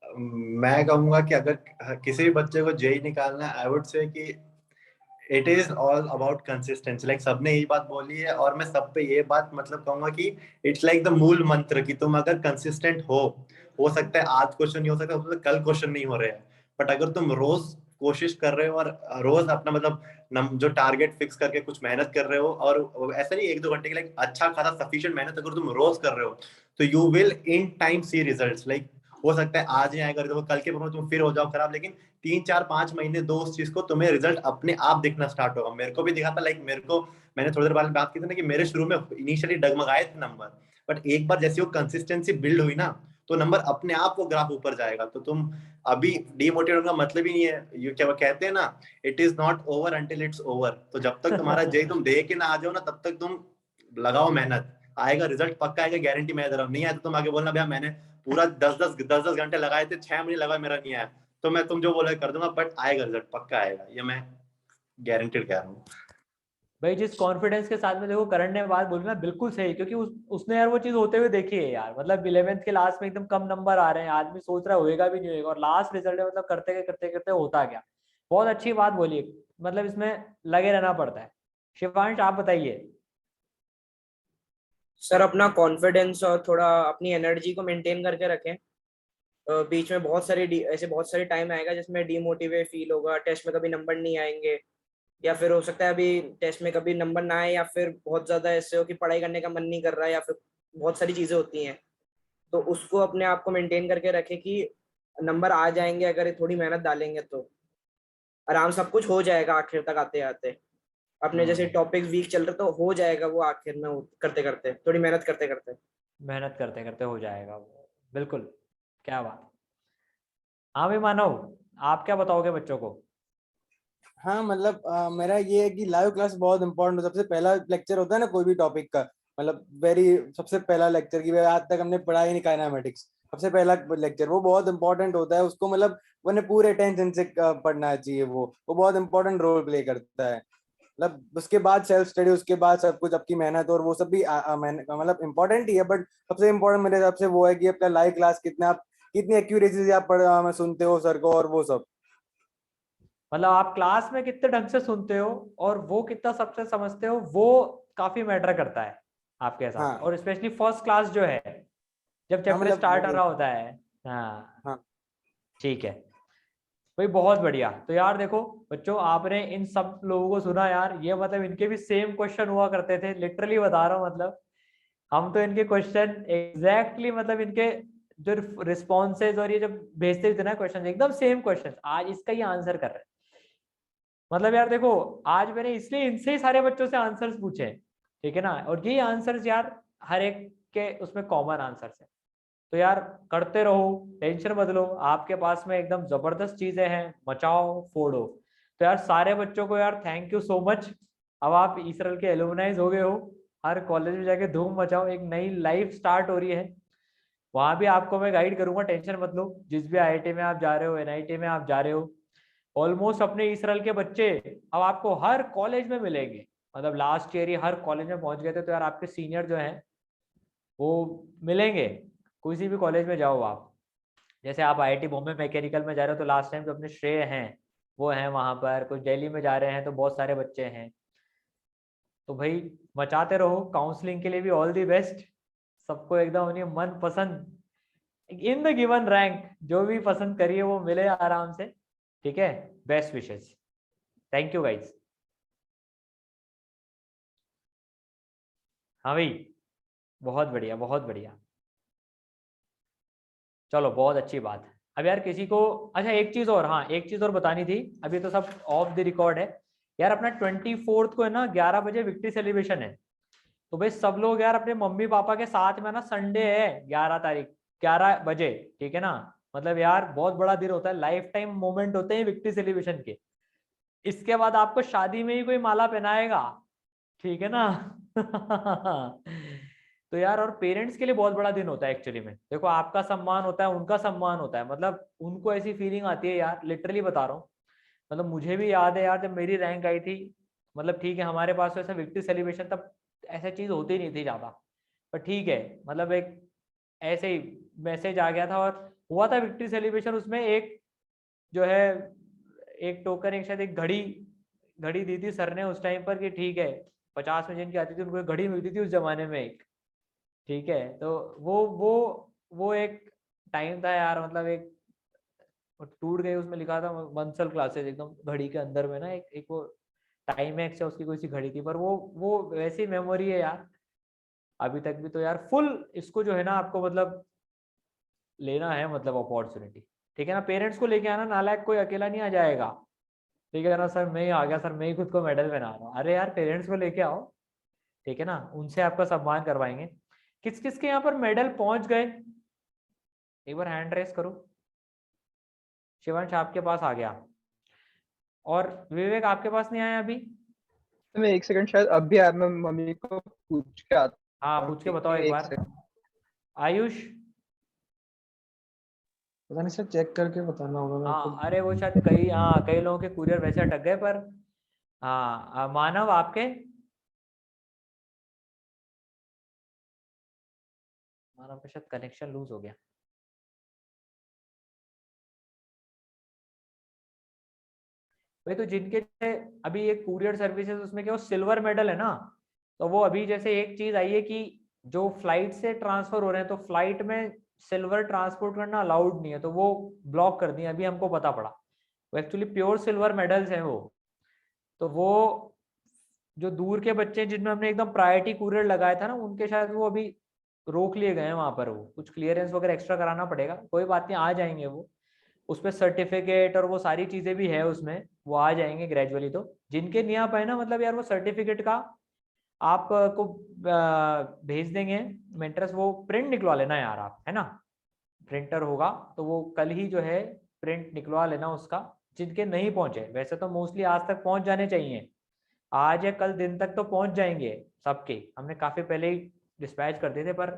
मैं कहूंगा कि अगर किसी भी बच्चे को जेई निकालना है, आई वुड से कि it is all about consistency. Like सबने यही बात बोली है और मैं सब पे ये बात मतलब कहूंगा कि इट्स लाइक द मूल मंत्र कि तुम अगर कंसिस्टेंट हो सकता है आज क्वेश्चन नहीं हो सकता, हो सकता है कल क्वेश्चन नहीं हो रहे हैं, बट अगर तुम रोज कोशिश कर रहे हो और रोज अपना मतलब जो टारगेट फिक्स करके कुछ मेहनत कर रहे हो, और ऐसा नहीं 1-2 घंटे की, लाइक अच्छा खासा सफिशिएंट मेहनत अगर तुम रोज कर रहे हो तो you will in time C results. Like हो सकता है आज ही आएगा, तो कल के परफॉर्मेंस तुम फिर हो जाओ खराब, लेकिन 3-4-5 महीने दो उस चीज को तुम्हें रिजल्ट अपने आप दिखना स्टार्ट होगा। मेरे को भी दिखा था, लाइक मेरे को, मैंने थोड़ी देर बाद बात की थी ना कि मेरे शुरू में इनिशियली डगमगाए थे नंबर, बट एक बार जैसे वो कंसिस्टेंसी बिल्ड हुई ना तो नंबर अपने आप वो ग्राफ ऊपर जाएगा। तो तुम अभी डीमोटिवेट होने का मतलब ही नहीं है, ये क्या वो कहते हैं ना, it is not over until it's over. तो जब तक तुम्हारा जेई तुम दे के ना आ जाओ ना, तब तक तुम लगाओ मेहनत, आएगा रिजल्ट पक्का आएगा, गारंटी मैं दे रहा हूँ। नहीं आया तो तुम आगे बोलना भैया मैंने पूरा 10-10 घंटे लगाए थे, 6 महीने लगा मेरा नहीं आया, तो मैं तुम जो बोले कर दूंगा, बट आएगा रिजल्ट पक्का आएगा, ये मैं गारंटेड कह रहा हूँ। भाई जिस कॉन्फिडेंस के साथ में देखो करण ने बात बोली ना, बिल्कुल सही, क्योंकि उसने यार वो चीज होते हुए देखी है यार। मतलब 11th के लास्ट में एकदम कम नंबर आ रहे हैं, आदमी सोच रहा होएगा भी नहीं होएगा, और लास्ट रिजल्ट में मतलब करते करते करते होता गया। बहुत अच्छी बात बोली, मतलब इसमें लगे रहना पड़ता है। शिवांश आप बताइए। सर अपना कॉन्फिडेंस और थोड़ा अपनी एनर्जी को मेंटेन करके रखें। बीच में ऐसे बहुत सारे टाइम आएगा जिसमें डीमोटिवेट फील होगा, टेस्ट में कभी नंबर नहीं आएंगे, या फिर हो सकता है अभी टेस्ट में कभी नंबर ना आए, या फिर बहुत ज्यादा ऐसे हो कि पढ़ाई करने का मन नहीं कर रहा है, या फिर बहुत सारी चीजें होती हैं। तो उसको अपने आप को मेंटेन करके रखें कि नंबर आ जाएंगे, अगर थोड़ी मेहनत डालेंगे तो आराम सब कुछ हो जाएगा आखिर तक आते आते। अपने जैसे टॉपिक वीक चल रहे तो हो जाएगा वो आखिर में, करते करते थोड़ी मेहनत करते करते। मेहनत करते करते हो जाएगा वो, बिल्कुल। क्या बात। हाँ भाई मानव, आप क्या बताओगे बच्चों को? हाँ मतलब मेरा ये है कि लाइव क्लास बहुत इंपॉर्टेंट है। सबसे पहला लेक्चर होता है ना कोई भी टॉपिक का, मतलब सबसे पहला लेक्चर की आज तक हमने पढ़ा ही नहीं काइनेमेटिक्स, सबसे पहला लेक्चर वो बहुत इंपॉर्टेंट होता है। उसको मतलब उन्हें पूरे अटेंशन से पढ़ना चाहिए। वो बहुत इंपॉर्टेंट रोल प्ले करता है। मतलब उसके बाद सेल्फ स्टडी, उसके बाद सब कुछ आपकी मेहनत और वो सब भी मतलब इम्पोर्टेंट ही है, बट सबसे इम्पोर्टेंट मेरे हिसाब से वो है कि आपका लाइव क्लास कितनी एक्यूरेसी से आप सुनते हो सर को, और वो सब। मतलब आप क्लास में कितने ढंग से सुनते हो और वो कितना सबसे समझते हो, वो काफी मैटर करता है आपके साथ। हाँ और स्पेशली फर्स्ट क्लास जो है, जब हाँ चैप्टर मतलब स्टार्ट हो वही। रहा होता है। हाँ हाँ ठीक है भाई, बहुत बढ़िया। तो यार देखो बच्चों, आपने इन सब लोगों को सुना यार, ये मतलब इनके भी सेम क्वेश्चन हुआ करते थे, लिटरली बता रहा हूँ। मतलब हम तो इनके क्वेश्चन एग्जैक्टली मतलब इनके जो रिस्पॉन्सेज और ये जब भेजते थे ना क्वेश्चन, एकदम सेम क्वेश्चन, आज इसका ही आंसर कर रहे हैं। मतलब यार देखो, आज मैंने इसलिए इनसे ही सारे बच्चों से आंसर्स पूछे, ठीक है ना, और ये आंसर्स यार हर एक के उसमें कॉमन आंसर्स है। तो यार करते रहो, टेंशन मत लो, आपके पास में एकदम जबरदस्त चीजें हैं, मचाओ फोड़ो। तो यार सारे बच्चों को यार थैंक यू सो मच। अब आप इसरल के एलुमनाइज हो गए हो, हर कॉलेज में जाके धूम मचाओ, एक नई लाइफ स्टार्ट हो रही है। वहां भी आपको मैं गाइड करूंगा, टेंशन मत लो। जिस भी आईआईटी में आप जा रहे हो, एनआईटी में आप जा रहे हो, ऑलमोस्ट अपने इसरल के बच्चे अब आपको हर कॉलेज में मिलेंगे। मतलब लास्ट ईयर ही हर कॉलेज में पहुंच गए थे, तो यार आपके सीनियर जो हैं वो मिलेंगे। किसी भी कॉलेज में जाओ आप, जैसे आप आईआईटी बॉम्बे मैकेनिकल में जा रहे हो, तो लास्ट टाइम जो अपने श्रेय हैं वो हैं वहां पर, कुछ दिल्ली में जा रहे हैं तो बहुत सारे बच्चे हैं। तो भाई मचाते रहो, काउंसलिंग के लिए भी ऑल दी बेस्ट। सबको एकदम अपनी मन पसंद इन द गिवन रैंक जो भी पसंद करिए वो मिले आराम से, ठीक है। Best wishes. Thank you guys. हाँ भाई, बहुत बढ़िया बहुत बढ़िया। चलो बहुत अच्छी बात है। अब यार किसी को, अच्छा एक चीज और, हाँ एक चीज और बतानी थी, अभी तो सब ऑफ द रिकॉर्ड है यार। अपना 24 को है ना 11 बजे विक्ट्री सेलिब्रेशन है। तो भाई सब लोग यार अपने मम्मी पापा के साथ में ना, संडे है 11 तारीख 11 बजे, ठीक है ना। मतलब यार बहुत बड़ा दिन होता है, लाइफ टाइम मोमेंट होते हैं विक्ट्री सेलिब्रेशन के। इसके बाद आपको शादी में ही कोई माला पहनाएगा, ठीक है ना। तो यार और पेरेंट्स के लिए बहुत बड़ा दिन होता है एक्चुअली में। देखो आपका सम्मान होता है, उनका सम्मान होता है, मतलब उनको ऐसी फीलिंग आती है यार, लिटरली बता रहा हूँ। मतलब मुझे भी याद है यार, जब मेरी रैंक आई थी, मतलब ठीक है हमारे पास तो ऐसा विक्ट्री सेलिब्रेशन तब ऐसा चीज होती नहीं थी ज्यादा, पर ठीक है मतलब एक ऐसे ही मैसेज आ गया था और हुआ था विक्ट्री सेलिब्रेशन। उसमें एक जो है, एक टोकन, एक शायद एक घड़ी घड़ी दी थी सर ने उस टाइम पर, कि ठीक है 50 में जिनकी आती थी उनको एक घड़ी मिलती थी उस जमाने में एक, ठीक है। तो वो एक टाइम था यार, मतलब एक टूट गई, उसमें लिखा था मंसल क्लासेस एकदम घड़ी के अंदर में ना, एक वो टाइम एक्स है उसकी कोई सी घड़ी थी, पर वो वैसी मेमोरी है यार अभी तक भी। तो यार फुल इसको जो है ना आपको मतलब लेना है, मतलब अपॉर्चुनिटी, ठीक है ना। पेरेंट्स को लेके आना, नालायक कोई अकेला नहीं आ जाएगा, ठीक है ना। सर मैं ही आ गया, सर मैं ही खुद को मेडल बना रहा हूँ, अरे यार पेरेंट्स को लेके आओ, ठीक है ना, उनसे आपका सम्मान करवाएंगे। किस किस के यहाँ पर मेडल पहुंच गए, एक बार हैंड रेस करो। शिवांश आपके पास आ गया, और विवेक आपके पास नहीं आया अभी। तो मैं एक सेकंड, शायद अब भी आया, मैं मम्मी को पूछ के हाँ आता हूँ, पूछ के ठीक बताओ है, एक एक बार। सेकंड। आयुष। पता नहीं सर, चेक करके बताना होगा मेरे को। हाँ अरे वो शायद कई, हाँ कई लोगों के कुरियर वैसे अटक गए, पर हाँ मानव आपके यार आपका शायद कनेक्शन लूज हो गया। भाई तो जिनके अभी एक कुरियर सर्विसेज उसमें क्या वो सिल्वर मेडल है ना, तो वो अभी जैसे एक चीज आई है कि जो फ्लाइट से ट्रांसफर हो रहे हैं तो फ्लाइट में सिल्वर ट्रांसपोर्ट करना अलाउड नहीं है, तो वो ब्लॉक कर दिए अभी हमको पता पड़ा। वो एक्चुअली प्योर सिल्वर मेडल्स हैं वो। तो वो जो दूर के बच्चे जिनमें हमने एकदम प्रायोरिटी कुरियर लगाया था ना, उनके शायद वो अभी रोक लिए गए हैं वहां पर। वो कुछ क्लियरेंस वगैरह एक्स्ट्रा कराना पड़ेगा, कोई बात नहीं, आ जाएंगे वो। उसमें सर्टिफिकेट और वो सारी चीजें भी है उसमें, वो आ जाएंगे ग्रेजुअली। तो जिनके नहीं आ पाए ना, मतलब यार वो सर्टिफिकेट का आपको भेज देंगे मेंटर्स, वो प्रिंट निकलवा लेना यार आप, है ना। प्रिंटर होगा तो वो कल ही जो है प्रिंट निकलवा लेना उसका, जिनके नहीं पहुंचे। वैसे तो मोस्टली आज तक पहुंच जाने चाहिए, आज या कल दिन तक तो पहुंच जाएंगे सबके, हमने काफी पहले ही डिस्पैच कर दिए थे। पर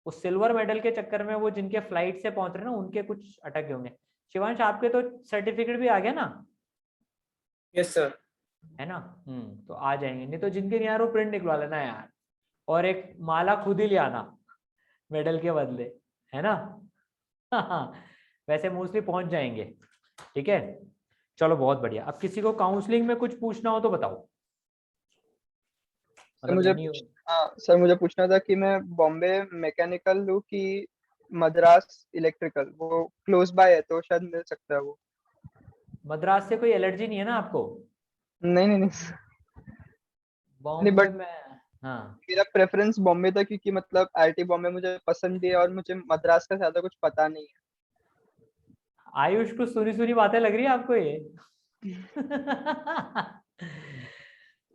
उस सिल्वर मेडल के चक्कर में वो जिनके फ्लाइट से पहुंच रहे ना, उनके कुछ अटक गए होंगे। शिवांश आपके तो सर्टिफिकेट भी आ गया ना? Yes sir. है ना। तो आ जाएंगे। नहीं तो जिनके नहीं यार वो प्रिंट निकलवा लेना यार, और एक माला खुद ही ले आना मेडल के बदले, है ना। वैसे मोस्टली पहुंच जाएंगे। ठीक है, चलो बहुत बढ़िया। अब किसी को काउंसलिंग में कुछ पूछना हो तो बताओ। सर मुझे सर मुझे पूछना था कि मैं बॉम्बे मैकेनिकल लूँ कि मद्रास इलेक्ट्रिकल, वो क्लोज बाय है तो शायद मिल सकता है वो। मद्रास से कोई एलर्जी नहीं है ना आपको? नहीं नहीं नहीं बॉम्बे बट में हाँ, मेरा प्रेफरेंस बॉम्बे था, क्योंकि मतलब आईआईटी बॉम्बे मुझे पसंद भी है और मुझे मद्रास का ज्यादा कुछ पता नहीं है। आयुष को सुनी सुनी बातें लग रही है आपको ये?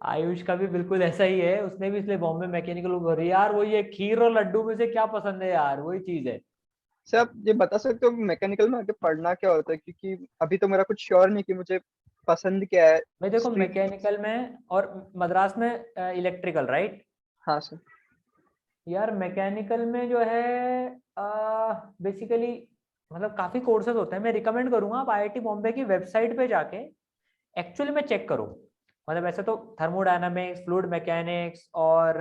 आयुष का भी बिल्कुल ऐसा ही है, उसने भी इसलिए बॉम्बे मैकेनिकल। यार वो ये खीर और लड्डू में से क्या पसंद है यार, वही चीज है। सर आप ये बता सकते हो मैकेनिकल में आगे पढ़ना क्या होता है, क्योंकि अभी तो मेरा कुछ श्योर नहीं कि मुझे पसंद क्या है। मैं देखो स्ट्रीम। मैकेनिकल में और मद्रास में इलेक्ट्रिकल, राइट। हाँ सर। यार मैकेनिकल में जो है बेसिकली मतलब काफी कोर्सेज होते हैं। मैं रिकमेंड करूंगा आप आईआईटी बॉम्बे की वेबसाइट पे जाके एक्चुअली में चेक करो। मतलब ऐसे तो थर्मोडायनामिक्स, फ्लूइड मैकेनिक्स और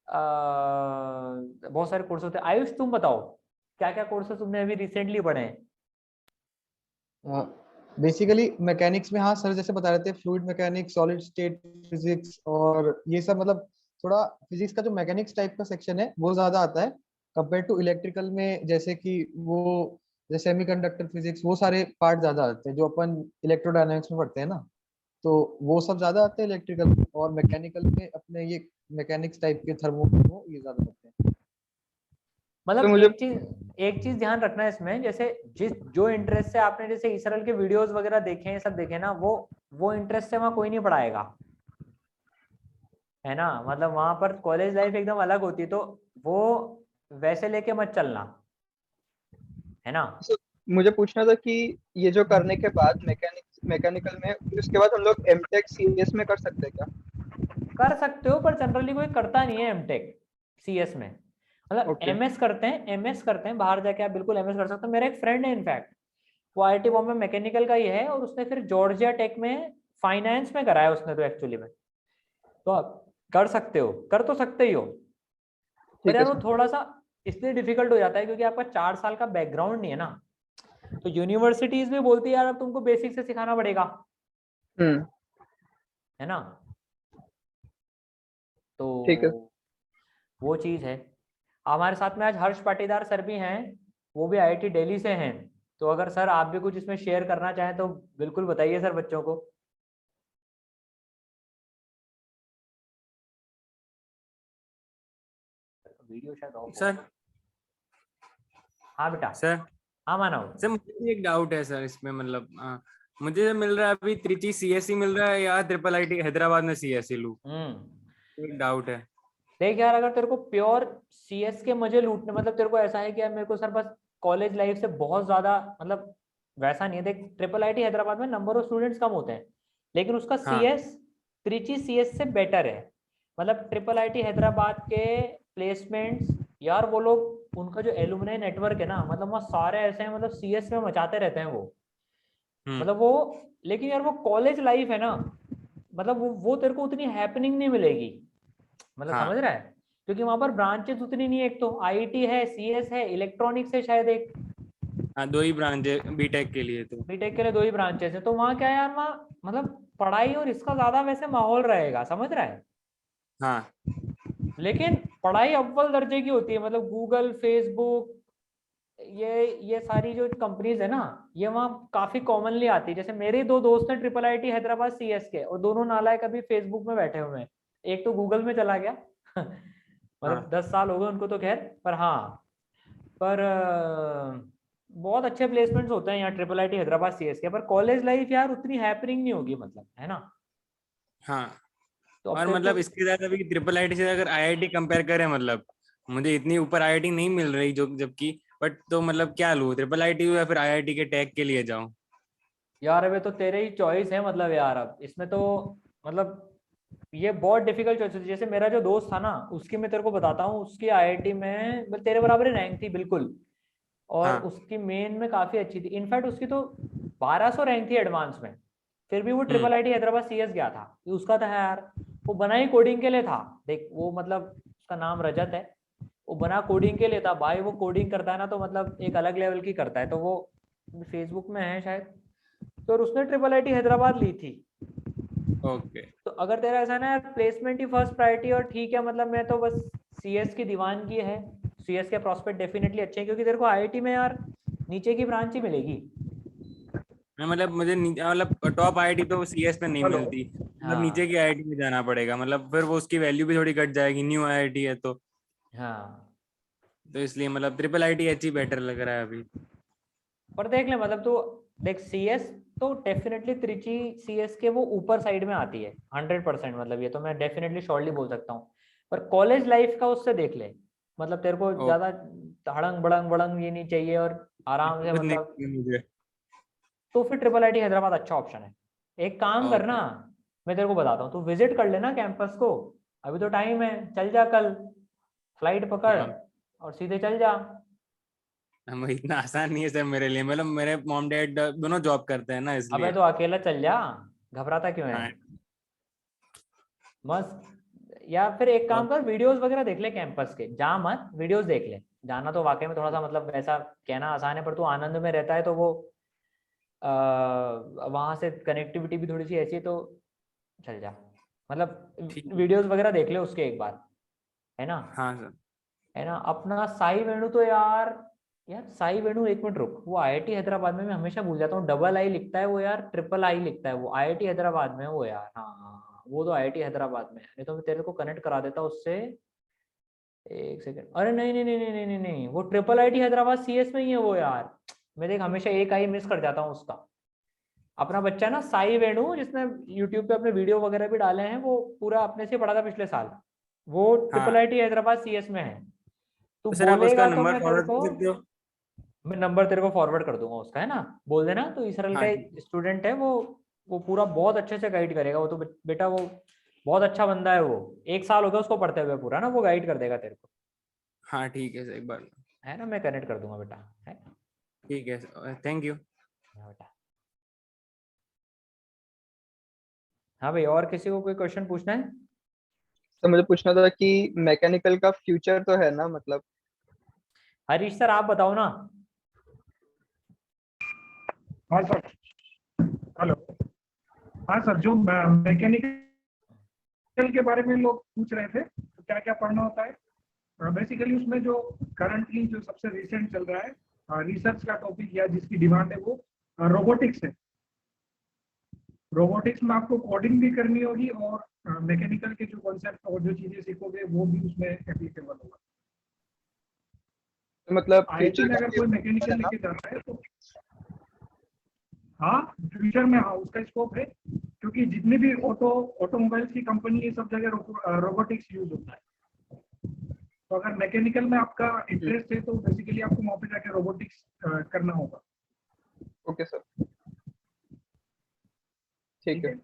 बहुत सारे कोर्स होते हैं। आयुष तुम बताओ क्या क्या कोर्सेज तुमने अभी रिसेंटली पढ़े हैं? बेसिकली मैकेनिक्स में हाँ सर जैसे बता रहे थे, fluid mechanics, solid state physics और ये सब, मतलब थोड़ा फिजिक्स का जो मैकेनिक्स टाइप का सेक्शन है वो ज्यादा आता है कंपेयर टू इलेक्ट्रिकल में। जैसे कि वो जैसे सेमीकंडक्टर फिजिक्स, वो सारे पार्ट ज्यादा आते हैं जो अपन इलेक्ट्रोडायनामिक्स में पढ़ते हैं ना, तो वो सब ज्यादा आते हैं इलेक्ट्रिकल में। और मैकेनिकल में अपने ये मैकेनिक्स टाइप के थर्मो ये ज्यादा पढ़ते हैं। मतलब तो मुझे एक चीज ध्यान रखना है इसमें, जैसे जिस जो इंटरेस्ट से आपने जैसे इसरल के वीडियोस वगैरह देखे हैं, सब देखे ना, वो इंटरेस्ट से वहाँ कोई नहीं पढ़ाएगा, है ना। मतलब वहां पर कॉलेज लाइफ एकदम अलग होती है, तो वो वैसे लेके मत चलना, है ना। मुझे पूछना था कि ये जो करने के बाद मैकेनिकल में, उसके बाद हम लोग एमटेक सीएस में कर सकते हैं क्या? कर सकते हो, पर जनरली कोई करता नहीं है एमटेक सीएस में। मतलब ओके। एमएस करते हैं बाहर जाके, आप बिल्कुल एमएस कर सकते हो। मेरा एक फ्रेंड है इनफैक्ट, वो आईआईटी बॉम्बे मैकेनिकल का ही है, और उसने फिर जॉर्जिया टेक में फाइनेंस में कराया उसने तो एक्चुअली में। तो आप कर सकते हो, कर तो सकते ही हो, पर ठीक है यार वो सर। थोड़ा सा इसलिए डिफिकल्ट हो जाता है क्योंकि आपका 4 साल का बैकग्राउंड नहीं है ना। तो यूनिवर्सिटीज भी बोलती है यार अब तुमको बेसिक से सिखाना पड़ेगा, है ना। तो ठीक है। वो चीज है। हमारे साथ में आज हर्ष पाटीदार सर भी हैं, वो भी आईआईटी दिल्ली से हैं। तो अगर सर आप भी कुछ इसमें शेयर करना चाहें तो बिल्कुल बताइए सर बच्चों को। वीडियो शायद ऑफ हो सर। गया। हाँ बेटा। सर हाँ मानव। सर मुझे भी एक डाउट है सर इसमें, मतलब मुझे मिल रहा है अभी त्रिची सीएससी मिल रहा है या ट्रिपल आईटी हैदराबाद में सीएससी लूं, एक डाउट है। देख यार, अगर तेरे को प्योर सीएस के मजे लूटने, मतलब तेरे को ऐसा है कि यार मेरे को सर बस कॉलेज लाइफ से बहुत ज्यादा, मतलब वैसा नहीं है। देख ट्रिपल आईटी हैदराबाद में नंबर ऑफ स्टूडेंट्स कम होते हैं, लेकिन उसका हाँ सीएस त्रिची सीएस से बेटर है। मतलब ट्रिपल आईटी हैदराबाद के प्लेसमेंट्स यार, वो लोग उनका जो एलुमनाई नेटवर्क है ना, मतलब वहाँ सारे ऐसे हैं, मतलब सीएस में मचाते रहते हैं वो। मतलब वो, लेकिन यार वो कॉलेज लाइफ है ना, मतलब वो तेरे को उतनी हैपनिंग नहीं मिलेगी। मतलब समझ हाँ रहा है, क्योंकि वहां पर ब्रांचेस उतनी नहीं है, एक तो आईटी है, सीएस है, इलेक्ट्रॉनिक्स है शायद एक, हाँ 2 ही ब्रांच है बीटेक के लिए तो। बीटेक के लिए 2 ही ब्रांचेस है। तो वहाँ क्या है यार, वहाँ मतलब पढ़ाई और इसका ज्यादा वैसे माहौल रहेगा, समझ रहा है। हाँ लेकिन पढ़ाई अव्वल दर्जे की होती है, मतलब गूगल, फेसबुक, ये सारी जो कंपनीज है ना, ये वहाँ काफी कॉमनली आती है। जैसे मेरे 2 दोस्त हैं ट्रिपल आईटी हैदराबाद सीएस के, और दोनों नालायक अभी फेसबुक में बैठे हुए हैं। एक तो गूगल में चला गया मतलब हाँ 10 साल हो गए उनको तो खैर, पर हाँ, पर बहुत अच्छे प्लेसमेंट्स होते हैं यहाँ ट्रिपल आईटी हैदराबाद सीएस के। पर कॉलेज लाइफ यार उतनी हैपनिंग नहीं होगी, मतलब, है ना। हाँ। तो अब और तेरे को, मतलब इसके साथ अभी ट्रिपल आईटी से अगर आईआईटी कंपेयर करें, मतलब मुझे इतनी ऊपर आईआईटी नहीं मिल रही जो जबकि, बट तो मतलब क्या लूँ, ट्रिपल आईटी या फिर आईआईटी के टैग के लिए जाऊँ? यार अबे तो तेरे ही चॉइस है, मतलब यार अब इसमें तो, मतलब ये बहुत डिफिकल्ट चॉइस होती है। जैसे मेरा जो दोस्त था ना, उसकी मैं तेरे को बताता हूँ, उसकी आईआईटी में तेरे बराबर ही रैंक थी बिल्कुल, और हाँ। उसकी मेन में काफी अच्छी थी। इनफैक्ट उसकी तो 1200 रैंक थी एडवांस में, फिर भी वो ट्रिपल आईटी हैदराबाद सीएस गया था। उसका था यार, वो बना ही कोडिंग के लिए था। देख वो, मतलब उसका नाम रजत है, वो बना कोडिंग के लिए था भाई। वो कोडिंग करता है ना, तो मतलब एक अलग लेवल की करता है। तो वो फेसबुक में है शायद, तो और उसने ट्रिपल आईटी हैदराबाद ली थी। ओके। तो अगर तेरा ऐसा ना यार, प्लेसमेंट ही फर्स्ट प्रायोरिटी, और ठीक है, मतलब मैं तो बस सीएस की दीवानगी है। सीएस के प्रोस्पेक्ट डेफिनेटली अच्छे हैं, क्योंकि तेरे को आईआईटी में यार नीचे की ब्रांच ही मिलेगी। मैं मतलब मुझे मतलब टॉप आईआईटी तो सीएस पे नहीं हेलो। मिलती, मतलब नीचे हाँ की आईआईटी में जाना पड़ेगा, मतलब फिर वो उसकी वैल्यू भी थोड़ी घट जाएगी, न्यू आईआईटी है हाँ। तो इसलिए मतलब triple IT H he better लग रहा है अभी। पर देख ले, मतलब तो देख सीएस तो डेफिनेटली त्रिची सीएस के वो ऊपर साइड में आती है 100%, मतलब ये तो मैं डेफिनेटली श्योरली बोल सकता हूँ। पर कॉलेज लाइफ का उससे देख ले, मतलब तेरे को ओ, ज्यादा हड़ंग बड़ंग बड़ंग ये नहीं चाहिए, और आराम से कुछ नहीं मतलब, चाहिए मुझे। तो फिर ट्रिपल आईटी हैदराबाद अच्छा ऑप्शन है। एक काम करना, ओके। मैं तेरे को बताता हूँ, तू विजिट कर लेना कैंपस को। अभी तो टाइम है, चल जा कल, फ्लाइट पकड़ हाँ और सीधे चल जा। हम इतना आसान नहीं है सर मेरे लिए, मतलब मेरे मॉम डैड दोनों जॉब करते हैं ना अबे इसलिए। तो अकेला चल जा, घबराता क्यों है। हाँ। मस्त। या फिर एक काम ओके। कर, वीडियोस वगैरह देख ले कैंपस के, जा मत, वीडियोस देख ले। जाना तो वाकई में थोड़ा सा, मतलब वैसा कहना आसान है, पर तू आनंद में रहता है तो वो वहां से कनेक्टिविटी भी थोड़ी सी ऐसी है, तो चल जा। ठीक मतलब है। वीडियोस वगैरह देख ले उसके एक बार, है ना। हाँ सर। है ना अपना साई वेणु तो यार, यार साई वेणु, एक मिनट रुक, वो आईआईटी हैदराबाद में, मैं हमेशा भूल जाता हूँ, डबल आई लिखता है वो यार, ट्रिपल आई लिखता है वो, आईआईटी हैदराबाद में है वो यार। हाँ हाँ हाँ, वो तो आईआईटी हैदराबाद में है। नहीं तो मैं तेरे को कनेक्ट करा देता उससे। एक सेकंड, अरे नहीं नहीं नहीं नहीं नहीं नहीं नहीं, वो ट्रिपल आईटी हैदराबाद सीएस में ही है वो यार। मैं देख हमेशा एक आई मिस कर जाता हूँ उसका। अपना बच्चा ना साई वेणु, जिसने यूट्यूब पे अपने वीडियो वगैरह भी डाले हैं, वो पूरा अपने से पढ़ा था पिछले साल। वो ट्रिपल हाँ आईटी हैदराबाद सीएस में है। तू तो सर आप उसका बोलेगा तो नंबर मैं तेरे फॉरवर्ड को, कर सकते हो? मैं नंबर तेरे को फॉरवर्ड कर दूंगा उसका, है ना। बोल देना, तो इसरल हाँ का ठीक एक है। स्टूडेंट है वो पूरा बहुत अच्छे से गाइड करेगा। वो तो बेटा वो बहुत अच्छा बंदा है वो। 1 साल हो गया उसको पढ़ते हुए पूरा ना, वो गाइड कर देगा तेरे को, हाँ ठीक है सर एक बार। है ना। मैं कनेक्ट कर दूंगा बेटा, है। ठीक है थैंक यू। हाँ बेटा। हाँ भाई, और किसी को कोई क्वेश्चन पूछना है। तो मुझे पूछना था कि मैकेनिकल का फ्यूचर तो है ना, मतलब हरीश सर आप बताओ ना। हाँ सर। हेलो। हाँ सर, जो मैकेनिकल के बारे में लोग पूछ रहे थे, तो क्या क्या पढ़ना होता है बेसिकली उसमें, जो करंटली जो सबसे रिसेंट चल रहा है रिसर्च का टॉपिक या जिसकी डिमांड है, वो रोबोटिक्स है। रोबोटिक्स में आपको कोडिंग भी करनी होगी, और मैकेनिकल के जो कॉन्सेप्ट और जो चीजें सीखोगे वो भी उसमें एप्लीकेबल होगा। मतलब आईआईटी फ्यूचर में का अगर कोई मैकेनिकल है ना। लेके जा रहा है तो हाँ, फ्यूचर में हाँ उसका स्कोप है, क्योंकि जितनी भी ऑटोमोबाइल्स की कंपनी है, सब जगह रोबोटिक्स यूज होता है। तो अगर मैकेनिकल में आपका इंटरेस्ट है, तो बेसिकली आपको वहाँ पे जाके रोबोटिक्स करना होगा। ओके सर, ठीक ठीक है। है।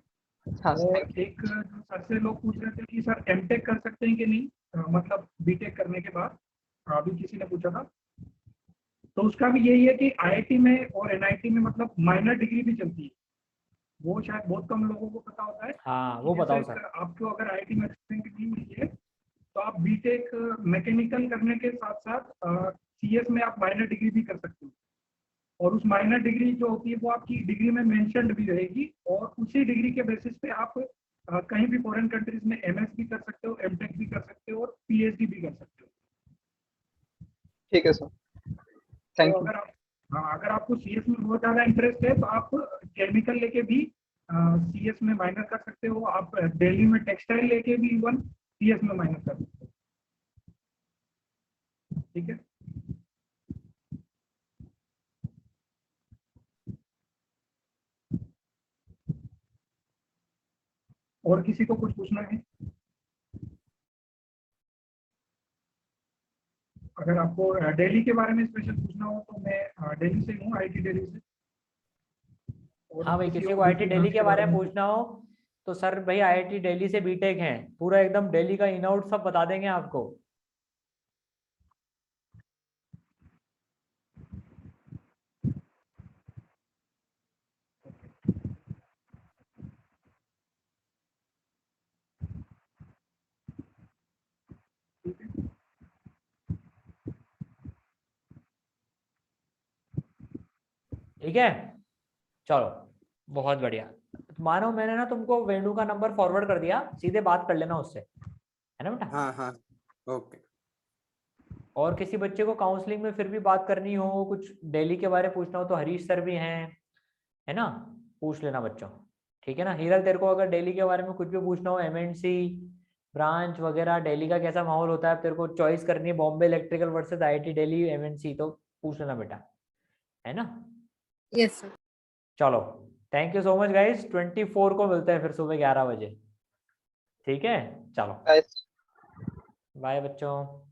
हाँ और थैंक एक जो सर से लोग पूछ रहे थे कि सर एमटेक कर सकते हैं कि नहीं, मतलब बीटेक करने के बाद, अभी किसी ने पूछा था। तो उसका भी यही है कि आईआईटी में और एनआईटी में मतलब माइनर डिग्री भी चलती है। वो शायद बहुत कम लोगों को पता होता है हाँ कि वो जैसे बताओ सर। आपको अगर आईआईटी में रैंक नहीं मिली है, तो आप बीटेक मैकेनिकल करने के साथ साथ सीएस में आप माइनर डिग्री भी कर सकते हो, और उस माइनर डिग्री जो होती है वो आपकी डिग्री में मेंशन्ड भी रहेगी, और उसी डिग्री के बेसिस पे आप कहीं भी फॉरेन कंट्रीज में एमएस भी कर सकते हो, एमटेक भी कर सकते हो और पीएचडी भी कर सकते हो। ठीक है सर, थैंक तो यू। अगर आपको सीएस में बहुत ज़्यादा इंटरेस्ट है तो आप केमिकल लेके भी सीएस में माइनर कर सकते हो, आप दिल्ली में टेक्सटाइल लेके भी इवन सीएस में माइनर कर सकते हो। ठीक है, और किसी को कुछ पूछना है? अगर आपको दिल्ली के बारे में स्पेशल पूछना हो तो मैं दिल्ली से हूँ, आईटी दिल्ली से। और हाँ भाई, किसी को और आईआईटी दिल्ली ब्रांच के बारे में पूछना हो तो सर भाई आईआईटी दिल्ली से बीटेक हैं, पूरा एकदम दिल्ली का इन आउट सब बता देंगे आपको। ठीक है, चलो बहुत बढ़िया। मानो मैंने ना तुमको वेणु का नंबर फॉरवर्ड कर दिया, सीधे बात कर लेना उससे, है ना बेटा? हाँ हाँ ओके। और किसी बच्चे को काउंसलिंग में फिर भी बात करनी हो, कुछ दिल्ली के बारे में पूछना हो तो हरीश सर भी हैं, है ना, पूछ लेना बच्चों। ठीक है ना हीरल, तेरे को अगर दिल्ली के बारे में कुछ भी पूछना हो, एमएनसी ब्रांच वगैरह दिल्ली का कैसा माहौल होता है, तेरे को चॉइस करनी है Bombay electrical versus IIT Delhi MNC, तो पूछ लेना बेटा, है ना? Yes sir. चलो thank you so much guys, 24 को मिलते हैं फिर सुबह 11 बजे। ठीक है, चलो Guys, बाय बच्चों।